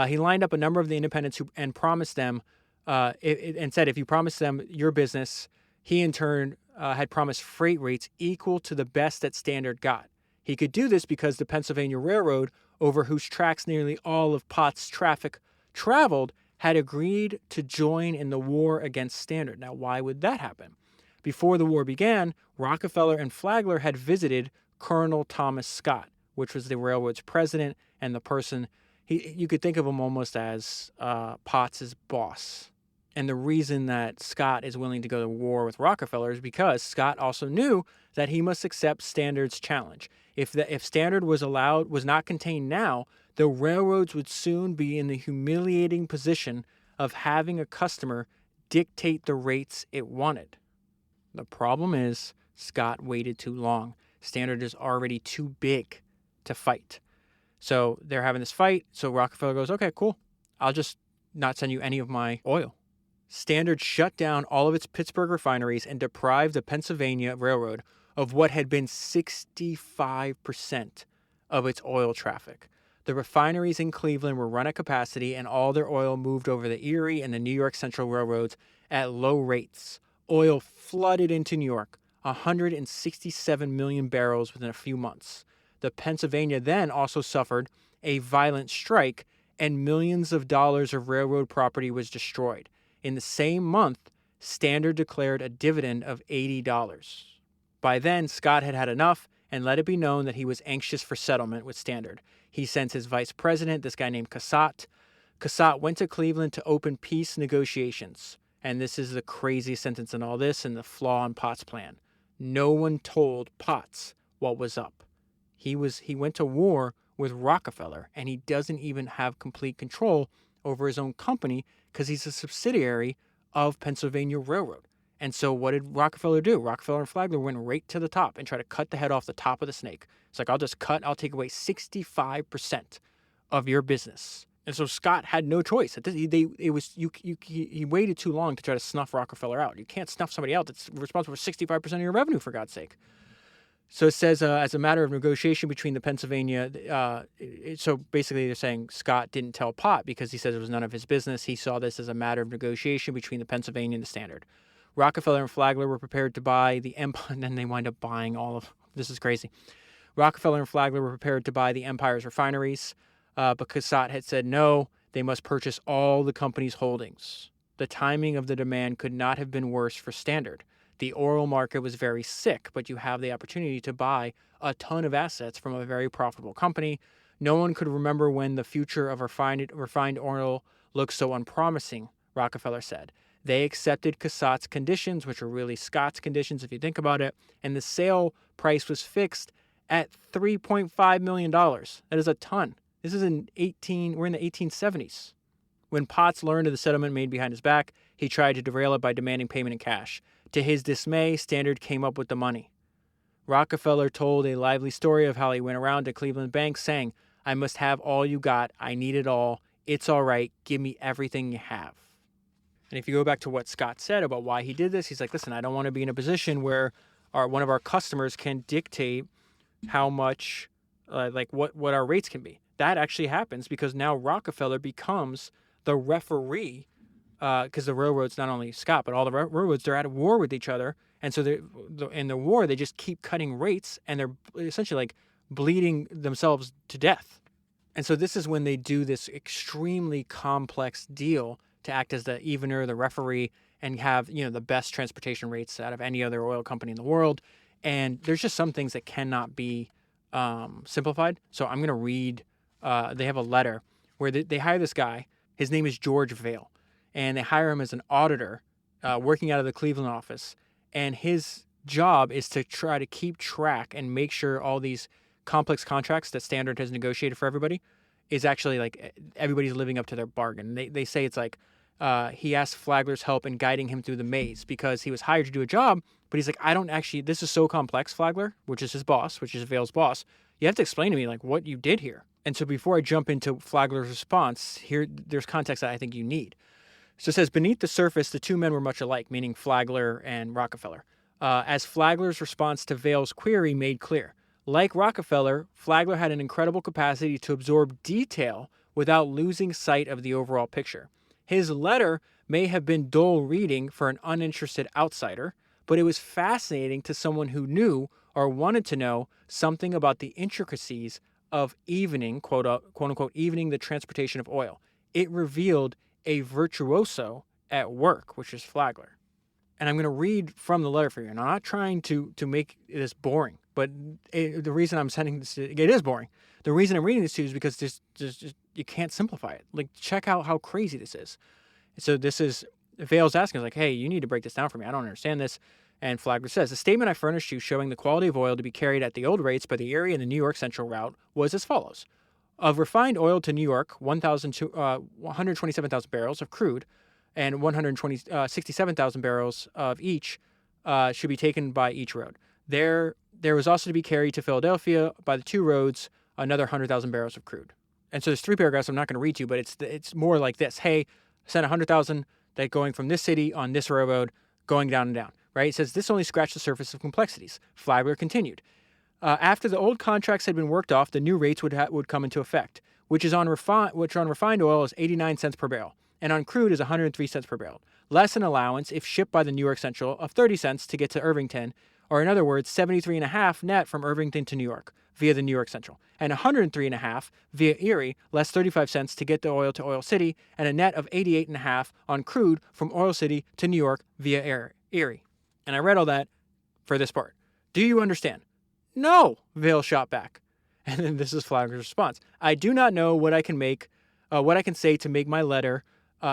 He lined up a number of the independents and promised them, and said, if you promise them your business, he in turn had promised freight rates equal to the best that Standard got. He could do this because the Pennsylvania Railroad, over whose tracks nearly all of Potts' traffic traveled, had agreed to join in the war against Standard. Now, why would that happen? Before the war began, Rockefeller and Flagler had visited Colonel Thomas Scott, which was the railroad's president and the person, you could think of him almost as Potts' boss. And the reason that Scott is willing to go to war with Rockefeller is because Scott also knew that he must accept Standard's challenge. If Standard was not contained now, the railroads would soon be in the humiliating position of having a customer dictate the rates it wanted. The problem is Scott waited too long. Standard is already too big to fight. So they're having this fight. So Rockefeller goes, okay, cool. I'll just not send you any of my oil. Standard shut down all of its Pittsburgh refineries and deprived the Pennsylvania Railroad of what had been 65% of its oil traffic. The refineries in Cleveland were run at capacity and all their oil moved over the Erie and the New York Central Railroads at low rates. Oil flooded into New York, 167 million barrels within a few months. The Pennsylvania then also suffered a violent strike and millions of dollars of railroad property was destroyed. In the same month, Standard declared a dividend of $80. By then, Scott had had enough and let it be known that he was anxious for settlement with Standard. He sent his vice president, this guy named Cassatt. Cassatt went to Cleveland to open peace negotiations. And this is the craziest sentence in all this and the flaw in Potts' plan. No one told Potts what was up. He went to war with Rockefeller, and he doesn't even have complete control over his own company because he's a subsidiary of Pennsylvania Railroad. And so what did Rockefeller do? Rockefeller and Flagler went right to the top and tried to cut the head off the top of the snake. It's like, I'll take away 65% of your business. And so Scott had no choice. He waited too long to try to snuff Rockefeller out. You can't snuff somebody out that's responsible for 65% of your revenue, for God's sake. So it says, as a matter of negotiation between the Pennsylvania, so basically they're saying Scott didn't tell Pott because he says it was none of his business. He saw this as a matter of negotiation between the Pennsylvania and the Standard. Rockefeller and Flagler were prepared to buy the Empire, and then they wind up buying all of, this is crazy. Rockefeller and Flagler were prepared to buy the Empire's refineries, but Cassatt had said no, they must purchase all the company's holdings. The timing of the demand could not have been worse for Standard. The oil market was very sick, but you have the opportunity to buy a ton of assets from a very profitable company. No one could remember when the future of refined oil looked so unpromising, Rockefeller said. They accepted Cassatt's conditions, which were really Scott's conditions if you think about it, and the sale price was fixed at $3.5 million. That is a ton. This is we're in the 1870s. When Potts learned of the settlement made behind his back, he tried to derail it by demanding payment in cash. To his dismay, Standard came up with the money. Rockefeller told a lively story of how he went around to Cleveland banks saying, I must have all you got. I need it all. It's all right. Give me everything you have. And if you go back to what Scott said about why he did this, he's like, listen, I don't want to be in a position where one of our customers can dictate how much, what our rates can be. That actually happens because now Rockefeller becomes the referee because the railroads not only Scott, but all the railroads, they're at war with each other. And so in the war, they just keep cutting rates, and they're essentially like bleeding themselves to death. And so this is when they do this extremely complex deal to act as the evener, the referee, and have, the best transportation rates out of any other oil company in the world. And there's just some things that cannot be simplified. So I'm going to read, they have a letter where they hire this guy. His name is George Vail. And they hire him as an auditor working out of the Cleveland office. And his job is to try to keep track and make sure all these complex contracts that Standard has negotiated for everybody is actually like everybody's living up to their bargain. They say it's like he asked Flagler's help in guiding him through the maze because he was hired to do a job, but he's like, I don't actually, this is so complex, Flagler, which is his boss, which is Vail's boss. You have to explain to me like what you did here. And so before I jump into Flagler's response, there's context that I think you need. So it says, beneath the surface, the two men were much alike, meaning Flagler and Rockefeller. As Flagler's response to Vail's query made clear, like Rockefeller, Flagler had an incredible capacity to absorb detail without losing sight of the overall picture. His letter may have been dull reading for an uninterested outsider, but it was fascinating to someone who knew or wanted to know something about the intricacies of evening, quote unquote, evening the transportation of oil. It revealed a virtuoso at work, which is Flagler. And I'm going to read from the letter for you. And I'm not trying to make this boring, but the reason I'm sending this, it is boring. The reason I'm reading this to you is because just you can't simplify it. Like, check out how crazy this is. So this is, Vail's asking, like, hey, you need to break this down for me. I don't understand this. And Flagler says, the statement I furnished you showing the quality of oil to be carried at the old rates by the Erie and the New York Central route was as follows. Of refined oil to New York, 127,000 barrels of crude and 67,000 barrels of each should be taken by each road. There was also to be carried to Philadelphia by the two roads another 100,000 barrels of crude. And so there's three paragraphs I'm not going to read to you, but it's more like this. Hey, I sent 100,000 that going from this city on this railroad going down and down, right? It says this only scratched the surface of complexities. Flagler continued. After the old contracts had been worked off, the new rates would come into effect, which on refined oil is 89 cents per barrel, and on crude is 103 cents per barrel, less an allowance if shipped by the New York Central of 30 cents to get to Irvington, or in other words, 73.5 net from Irvington to New York via the New York Central, and 103.5 via Erie, less 35 cents to get the oil to Oil City, and a net of 88.5 on crude from Oil City to New York via Erie. And I read all that for this part. Do you understand? No, Vail shot back. And then this is Flagler's response. I do not know what I can say to make my letter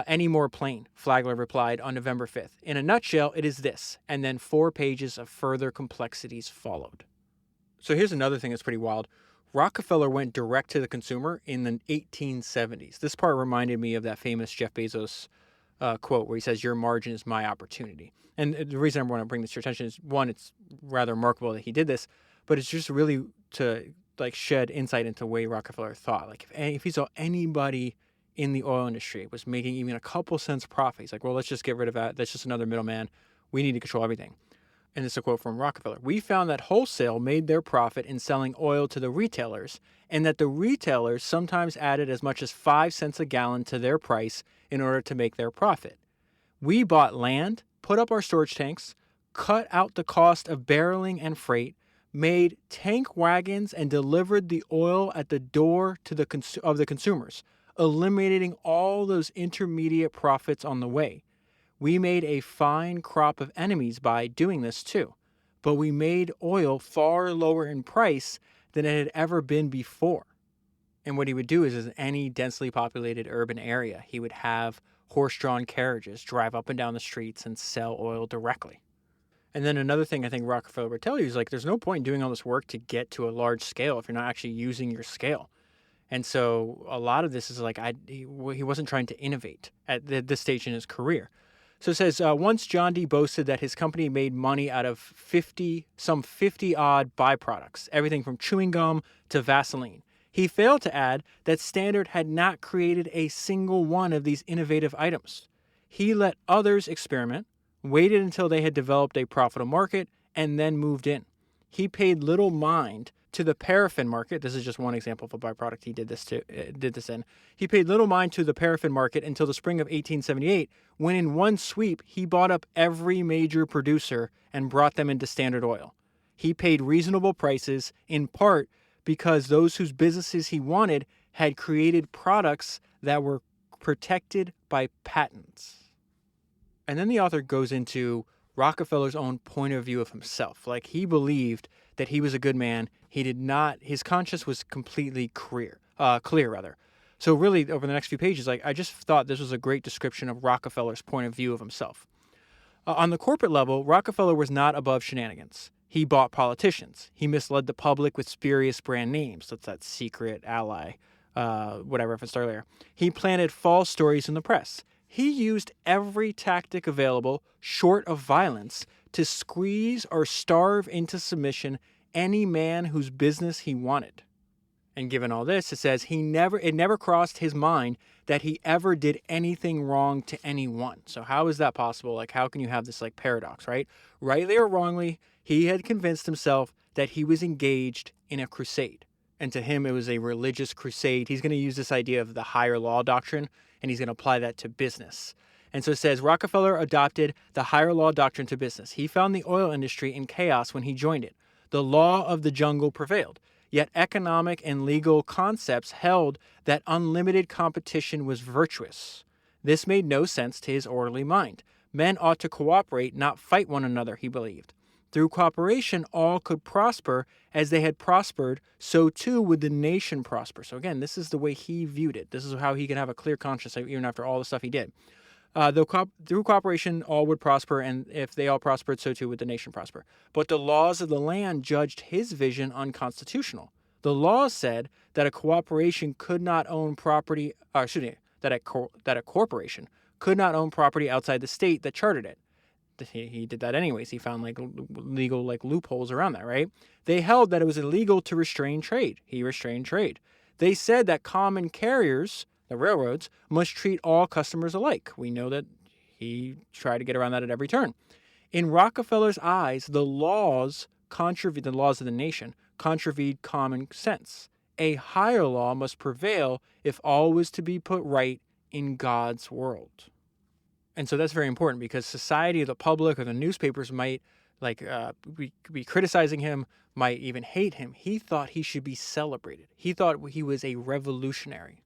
any more plain, Flagler replied on November 5th. In a nutshell, it is this, and then 4 pages of further complexities followed. So here's another thing that's pretty wild. Rockefeller went direct to the consumer in the 1870s. This part reminded me of that famous Jeff Bezos quote where he says, your margin is my opportunity. And the reason I want to bring this to your attention is, one, it's rather remarkable that he did this, but it's just really to like shed insight into the way Rockefeller thought. Like if he saw anybody in the oil industry was making even a couple cents profit, he's like, well, let's just get rid of that. That's just another middleman. We need to control everything. And this is a quote from Rockefeller. We found that wholesale made their profit in selling oil to the retailers, and that the retailers sometimes added as much as 5 cents a gallon to their price in order to make their profit. We bought land, put up our storage tanks, cut out the cost of barreling and freight, made tank wagons, and delivered the oil at the door to the consumers, eliminating all those intermediate profits on the way. We made a fine crop of enemies by doing this too, but we made oil far lower in price than it had ever been before. And what he would do is in any densely populated urban area, he would have horse-drawn carriages drive up and down the streets and sell oil directly. And then another thing I think Rockefeller would tell you is like, there's no point in doing all this work to get to a large scale if you're not actually using your scale. And so a lot of this is like, he wasn't trying to innovate at this stage in his career. So it says, once John D. boasted that his company made money out of some 50 odd byproducts, everything from chewing gum to Vaseline. He failed to add that Standard had not created a single one of these innovative items. He let others experiment, waited until they had developed a profitable market, and then moved in. He paid little mind to the paraffin market. This is just one example of a byproduct he did this in. He paid little mind to the paraffin market until the spring of 1878, when in one sweep he bought up every major producer and brought them into Standard Oil. He paid reasonable prices, in part because those whose businesses he wanted had created products that were protected by patents. And then the author goes into Rockefeller's own point of view of himself. Like, he believed that he was a good man. He did not, his conscience was completely clear. So really, over the next few pages, I just thought this was a great description of Rockefeller's point of view of himself. On the corporate level, Rockefeller was not above shenanigans. He bought politicians. He misled the public with spurious brand names. That's that secret ally, what I referenced earlier. He planted false stories in the press. He used every tactic available, short of violence, to squeeze or starve into submission any man whose business he wanted. And given all this, it says it never crossed his mind that he ever did anything wrong to anyone. So how is that possible? Like, how can you have this paradox, right? Rightly or wrongly, he had convinced himself that he was engaged in a crusade. And to him, it was a religious crusade. He's going to use this idea of the higher law doctrine, and he's going to apply that to business. And so it says, Rockefeller adopted the higher law doctrine to business. He found the oil industry in chaos when he joined it. The law of the jungle prevailed. Yet economic and legal concepts held that unlimited competition was virtuous. This made no sense to his orderly mind. Men ought to cooperate, not fight one another, he believed. Through cooperation, all could prosper. As they had prospered, so too would the nation prosper. So again, this is the way he viewed it. This is how he can have a clear conscience even after all the stuff he did. Through cooperation, all would prosper, and if they all prospered, so too would the nation prosper. But the laws of the land judged his vision unconstitutional. The law said that a corporation could not own property outside the state that chartered it. He did that anyways. He found legal loopholes around that, right? They held that it was illegal to restrain trade. He restrained trade. They said that common carriers, the railroads, must treat all customers alike. We know that he tried to get around that at every turn. In Rockefeller's eyes, the laws of the nation contravened common sense. A higher law must prevail if all was to be put right in God's world. And so that's very important, because society, or the public, or the newspapers might be criticizing him, might even hate him. He thought he should be celebrated. He thought he was a revolutionary.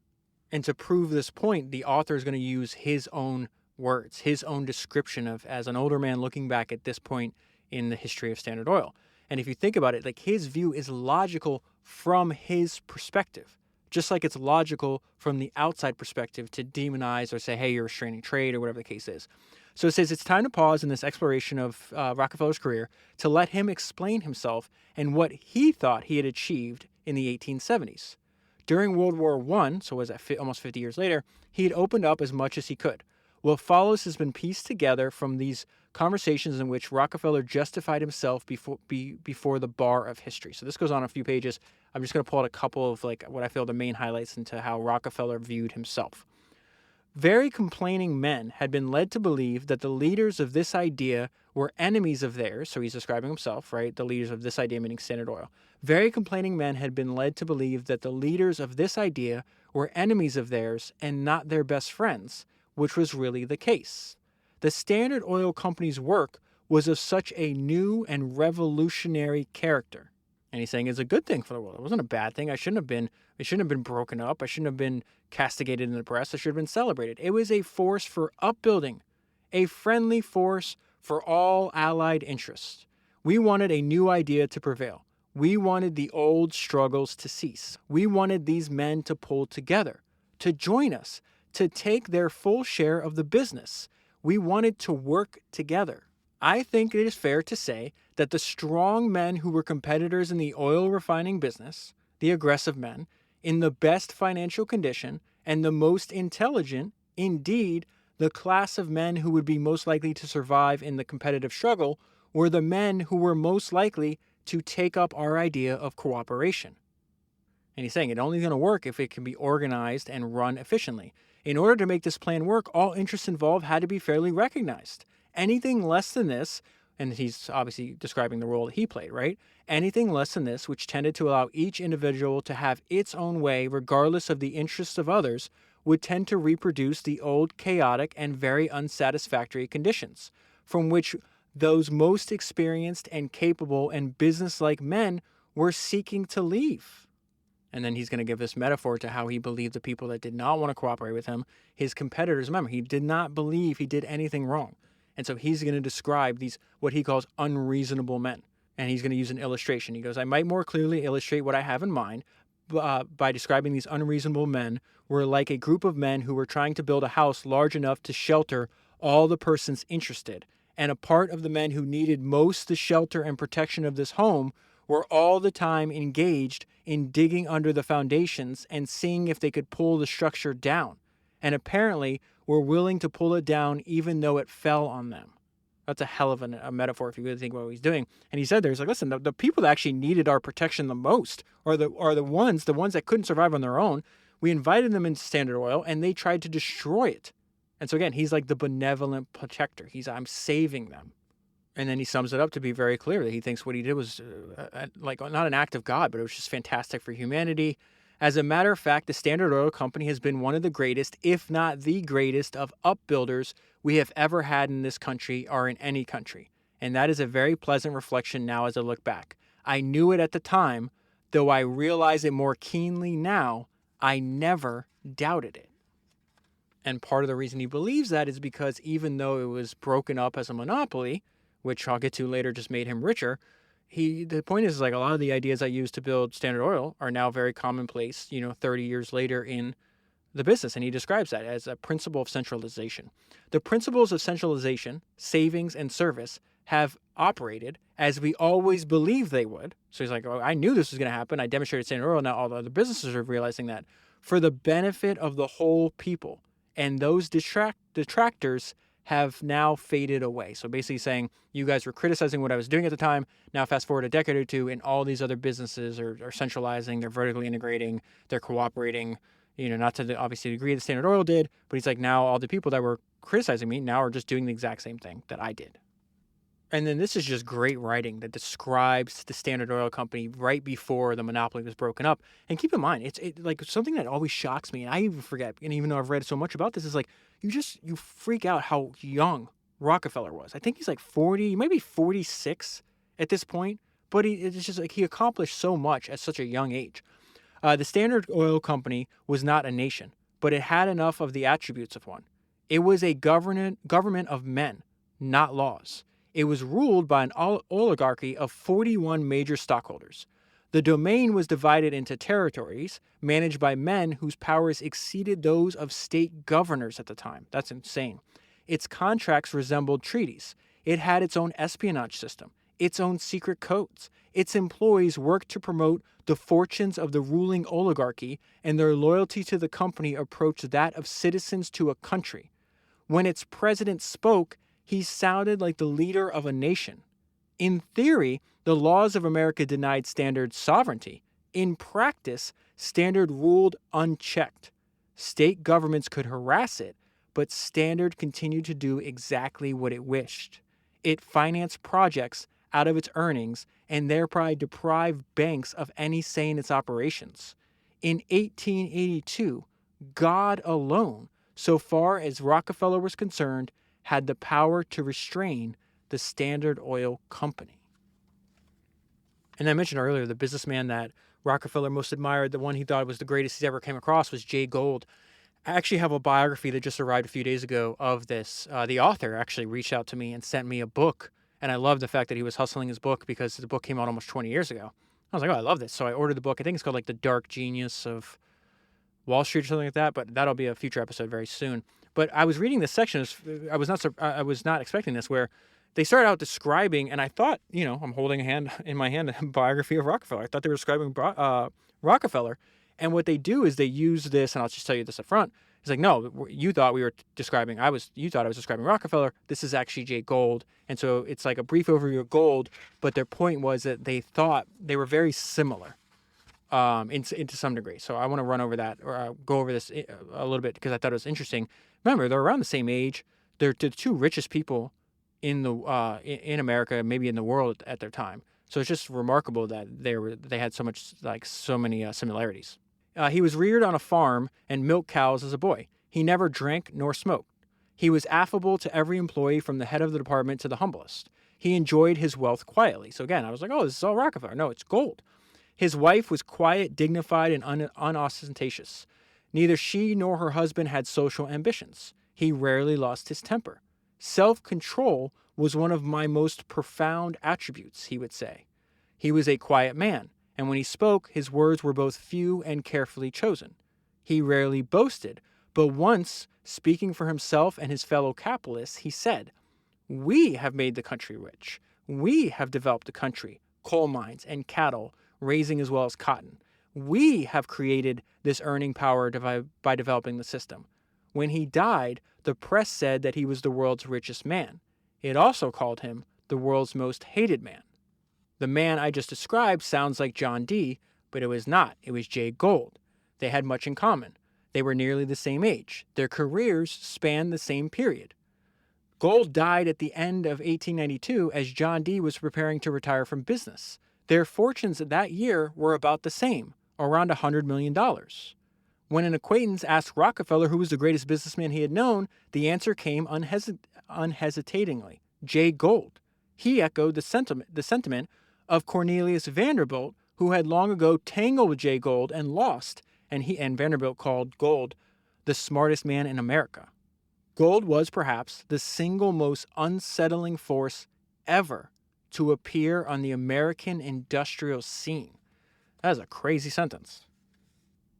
And to prove this point, the author is going to use his own words, his own description of as an older man looking back at this point in the history of Standard Oil. And if you think about it, his view is logical from his perspective, just like it's logical from the outside perspective to demonize or say, hey, you're restraining trade, or whatever the case is. So it says it's time to pause in this exploration of Rockefeller's career to let him explain himself and what he thought he had achieved in the 1870s. During World War I, so was that almost 50 years later, he had opened up as much as he could. What follows has been pieced together from these conversations in which Rockefeller justified himself before the bar of history. So this goes on a few pages. I'm just going to pull out a couple of what I feel the main highlights into how Rockefeller viewed himself. Very complaining men had been led to believe that the leaders of this idea were enemies of theirs. So he's describing himself, right? The leaders of this idea, meaning Standard Oil. Very complaining men had been led to believe that the leaders of this idea were enemies of theirs and not their best friends, which was really the case. The Standard Oil Company's work was of such a new and revolutionary character. And he's saying it's a good thing for the world. It wasn't a bad thing. It shouldn't have been broken up. I shouldn't have been castigated in the press. It should have been celebrated. It was a force for upbuilding, a friendly force for all allied interests. We wanted a new idea to prevail. We wanted the old struggles to cease. We wanted these men to pull together, to join us, to take their full share of the business. We wanted to work together. I think it is fair to say that the strong men who were competitors in the oil refining business, the aggressive men, in the best financial condition, and the most intelligent, indeed, the class of men who would be most likely to survive in the competitive struggle, were the men who were most likely to take up our idea of cooperation. And he's saying it's only going to work if it can be organized and run efficiently. In order to make this plan work, all interests involved had to be fairly recognized. Anything less than this and he's obviously describing the role that he played, right? Anything less than this, which tended to allow each individual to have its own way, regardless of the interests of others, would tend to reproduce the old, chaotic, and very unsatisfactory conditions, from which those most experienced and capable and businesslike men were seeking to leave. And then he's going to give this metaphor to how he believed the people that did not want to cooperate with him, his competitors. Remember, he did not believe he did anything wrong. And so he's going to describe these, what he calls unreasonable men. And he's going to use an illustration. He goes, I might more clearly illustrate what I have in mind by describing these unreasonable men were like a group of men who were trying to build a house large enough to shelter all the persons interested. And a part of the men who needed most the shelter and protection of this home were all the time engaged in digging under the foundations and seeing if they could pull the structure down, and apparently were willing to pull it down even though it fell on them. That's a hell of a metaphor if you really think about what he's doing. And he said there's like, listen, the people that actually needed our protection the most are the ones that couldn't survive on their own. We invited them into Standard Oil and they tried to destroy it. And so again, he's like the benevolent protector. I'm saving them. And then he sums it up to be very clear that he thinks what he did was like not an act of God, but it was just fantastic for humanity. As a matter of fact, the Standard Oil Company has been one of the greatest, if not the greatest, of upbuilders we have ever had in this country or in any country. And that is a very pleasant reflection now as I look back. I knew it at the time, though I realize it more keenly now, I never doubted it. And part of the reason he believes that is because even though it was broken up as a monopoly, which I'll get to later just made him richer, the point is like a lot of the ideas I used to build Standard Oil are now very commonplace, 30 years later in the business. And he describes that as a principle of centralization. The principles of centralization, savings, and service have operated as we always believed they would. So he's like, oh, I knew this was going to happen. I demonstrated Standard Oil. Now all the other businesses are realizing that for the benefit of the whole people. And those detractors have now faded away. So basically saying, you guys were criticizing what I was doing at the time. Now fast forward a decade or two and all these other businesses are centralizing, they're vertically integrating, they're cooperating, not to the obviously degree that Standard Oil did, but he's like, now all the people that were criticizing me now are just doing the exact same thing that I did. And then this is just great writing that describes the Standard Oil Company right before the monopoly was broken up. And keep in mind, it's like something that always shocks me, and I even forget, and even though I've read so much about this, is like, you freak out how young Rockefeller was. I think he's like 40, he might be 46 at this point, but it's just like he accomplished so much at such a young age. The Standard Oil Company was not a nation, but it had enough of the attributes of one. It was a government of men, not laws. It was ruled by an oligarchy of 41 major stockholders. The domain was divided into territories managed by men whose powers exceeded those of state governors at the time. That's insane. Its contracts resembled treaties. It had its own espionage system, its own secret codes. Its employees worked to promote the fortunes of the ruling oligarchy, and their loyalty to the company approached that of citizens to a country. When its president spoke, he sounded like the leader of a nation. In theory, the laws of America denied Standard sovereignty. In practice, Standard ruled unchecked. State governments could harass it, but Standard continued to do exactly what it wished. It financed projects out of its earnings and thereby deprived banks of any say in its operations. In 1882, God alone, so far as Rockefeller was concerned, had the power to restrain the Standard Oil Company. And I mentioned earlier, the businessman that Rockefeller most admired, the one he thought was the greatest he's ever came across, was Jay Gould. I actually have a biography that just arrived a few days ago of this. The author actually reached out to me and sent me a book. And I love the fact that he was hustling his book because the book came out almost 20 years ago. I was like, oh, I love this. So I ordered the book. I think it's called like The Dark Genius of Wall Street or something like that. But that'll be a future episode very soon. But I was reading this section. I was not expecting this, where they started out describing, and I thought, I'm holding in my hand a biography of Rockefeller. I thought they were describing Rockefeller. And what they do is they use this, and I'll just tell you this up front. He's like, no, you thought you thought I was describing Rockefeller. This is actually Jay Gould. And so it's like a brief overview of Gould, but their point was that they thought they were very similar into some degree. So I want to run over that, or go over this a little bit because I thought it was interesting. Remember, they're around the same age. They're the two richest people in the in America, maybe in the world at their time. So it's just remarkable that they had so many similarities. He was reared on a farm and milked cows as a boy. He never drank nor smoked. He was affable to every employee from the head of the department to the humblest. He enjoyed his wealth quietly. So again, I was like, oh, this is all Rockefeller. No, it's gold. His wife was quiet, dignified, and unostentatious. Neither she nor her husband had social ambitions. He rarely lost his temper. Self-control was one of my most profound attributes, he would say. He was a quiet man, and when he spoke, his words were both few and carefully chosen. He rarely boasted, but once, speaking for himself and his fellow capitalists, he said, "We have made the country rich. We have developed the country, coal mines and cattle, raising as well as cotton. We have created this earning power by developing the system." When he died, the press said that he was the world's richest man. It also called him the world's most hated man. The man I just described sounds like John D., but it was not. It was Jay Gould. They had much in common. They were nearly the same age. Their careers spanned the same period. Gould died at the end of 1892 as John D. was preparing to retire from business. Their fortunes that year were about the same, around $100 million. When an acquaintance asked Rockefeller who was the greatest businessman he had known, the answer came unhesitatingly, Jay Gould. He echoed the sentiment of Cornelius Vanderbilt, who had long ago tangled with Jay Gould and lost, and Vanderbilt called Gould the smartest man in America. Gould was perhaps the single most unsettling force ever to appear on the American industrial scene. That is a crazy sentence.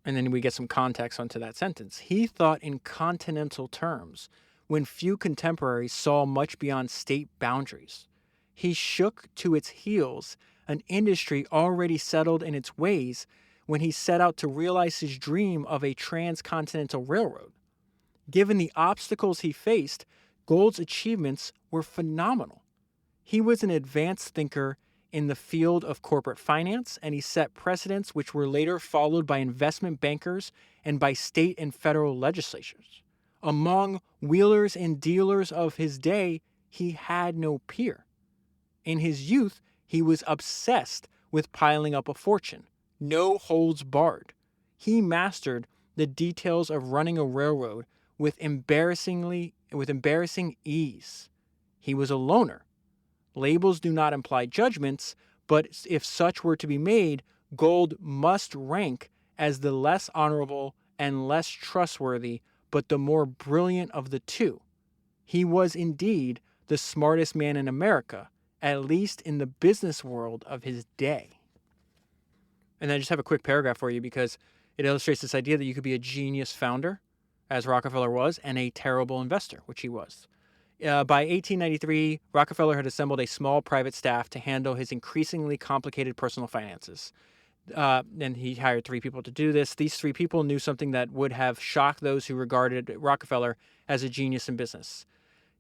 And then we get some context onto that sentence. He thought in continental terms when few contemporaries saw much beyond state boundaries. He shook to its heels an industry already settled in its ways when he set out to realize his dream of a transcontinental railroad. Given the obstacles he faced, Gould's achievements were phenomenal. He was an advanced thinker in the field of corporate finance, and he set precedents which were later followed by investment bankers and by state and federal legislatures. Among wheelers and dealers of his day, he had no peer. In his youth, he was obsessed with piling up a fortune, no holds barred. He mastered the details of running a railroad with embarrassing ease. He was a loner. Labels do not imply judgments, but if such were to be made, Gould must rank as the less honorable and less trustworthy, but the more brilliant of the two. He was indeed the smartest man in America, at least in the business world of his day. And I just have a quick paragraph for you because it illustrates this idea that you could be a genius founder, as Rockefeller was, and a terrible investor, which he was. By 1893, Rockefeller had assembled a small private staff to handle his increasingly complicated personal finances. And he hired 3 people to do this. These 3 people knew something that would have shocked those who regarded Rockefeller as a genius in business.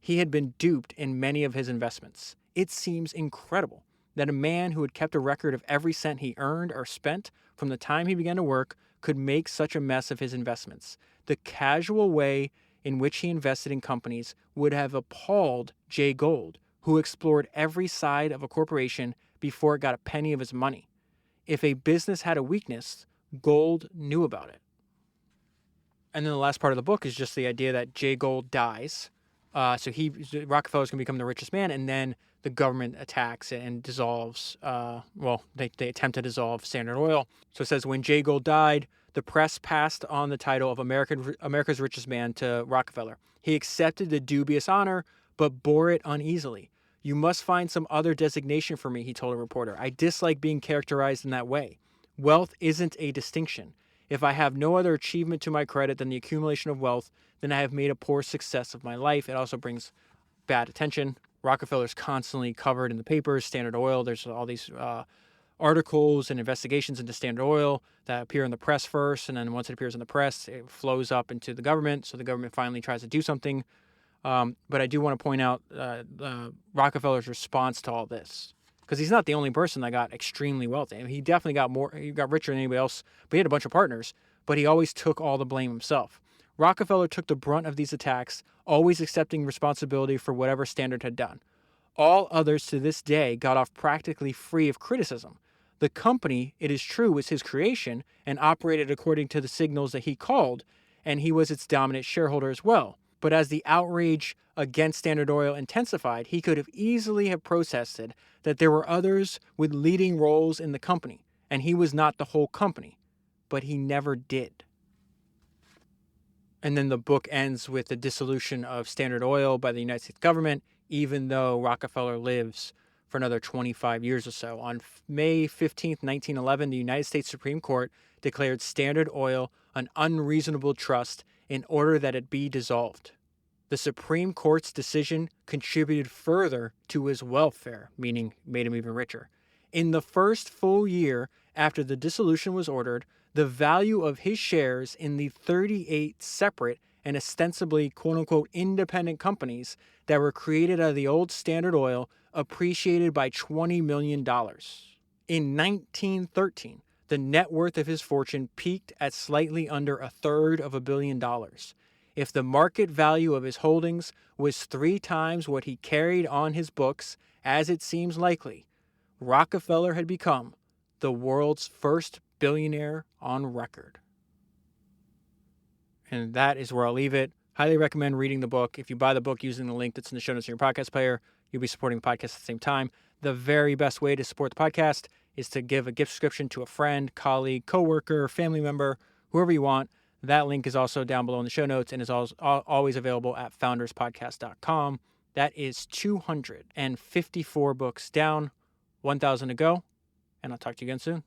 He had been duped in many of his investments. It seems incredible that a man who had kept a record of every cent he earned or spent from the time he began to work could make such a mess of his investments. The casual way in which he invested in companies would have appalled Jay Gould, who explored every side of a corporation before it got a penny of his money. If a business had a weakness, Gould knew about it. And then the last part of the book is just the idea that Jay Gould dies. So Rockefeller's going to become the richest man, and then the government attacks and dissolves, they attempt to dissolve Standard Oil. So it says, when Jay Gould died, the press passed on the title of America's richest man to Rockefeller. He accepted the dubious honor, but bore it uneasily. "You must find some other designation for me," he told a reporter. "I dislike being characterized in that way. Wealth isn't a distinction. If I have no other achievement to my credit than the accumulation of wealth, then I have made a poor success of my life." It also brings bad attention. Rockefeller's constantly covered in the papers. Standard Oil, there's all these articles and investigations into Standard Oil that appear in the press first, and then once it appears in the press, it flows up into the government, so the government finally tries to do something. But I do want to point out Rockefeller's response to all this, because he's not the only person that got extremely wealthy. I mean, he definitely got richer than anybody else, but he had a bunch of partners, but he always took all the blame himself. Rockefeller took the brunt of these attacks, always accepting responsibility for whatever Standard had done. All others to this day got off practically free of criticism. The company, it is true, was his creation and operated according to the signals that he called, and he was its dominant shareholder as well. But as the outrage against Standard Oil intensified, he could have easily have protested that there were others with leading roles in the company, and he was not the whole company. But he never did. And then the book ends with the dissolution of Standard Oil by the United States government, even though Rockefeller lives for another 25 years or so. On May 15th, 1911, the United States Supreme Court declared Standard Oil an unreasonable trust in order that it be dissolved. The Supreme Court's decision contributed further to his welfare, meaning made him even richer. In the first full year after the dissolution was ordered, the value of his shares in the 38 separate and ostensibly quote-unquote independent companies that were created out of the old Standard Oil appreciated by $20 million. In 1913, the net worth of his fortune peaked at slightly under $1/3 billion. If the market value of his holdings was 3 times what he carried on his books, as it seems likely, Rockefeller had become the world's first billionaire on record. And that is where I'll leave it. Highly recommend reading the book. If you buy the book using the link that's in the show notes in your podcast player, you'll be supporting the podcast at the same time. The very best way to support the podcast is to give a gift subscription to a friend, colleague, coworker, family member, whoever you want. That link is also down below in the show notes and is always available at founderspodcast.com. That is 254 books down, 1,000 to go, and I'll talk to you again soon.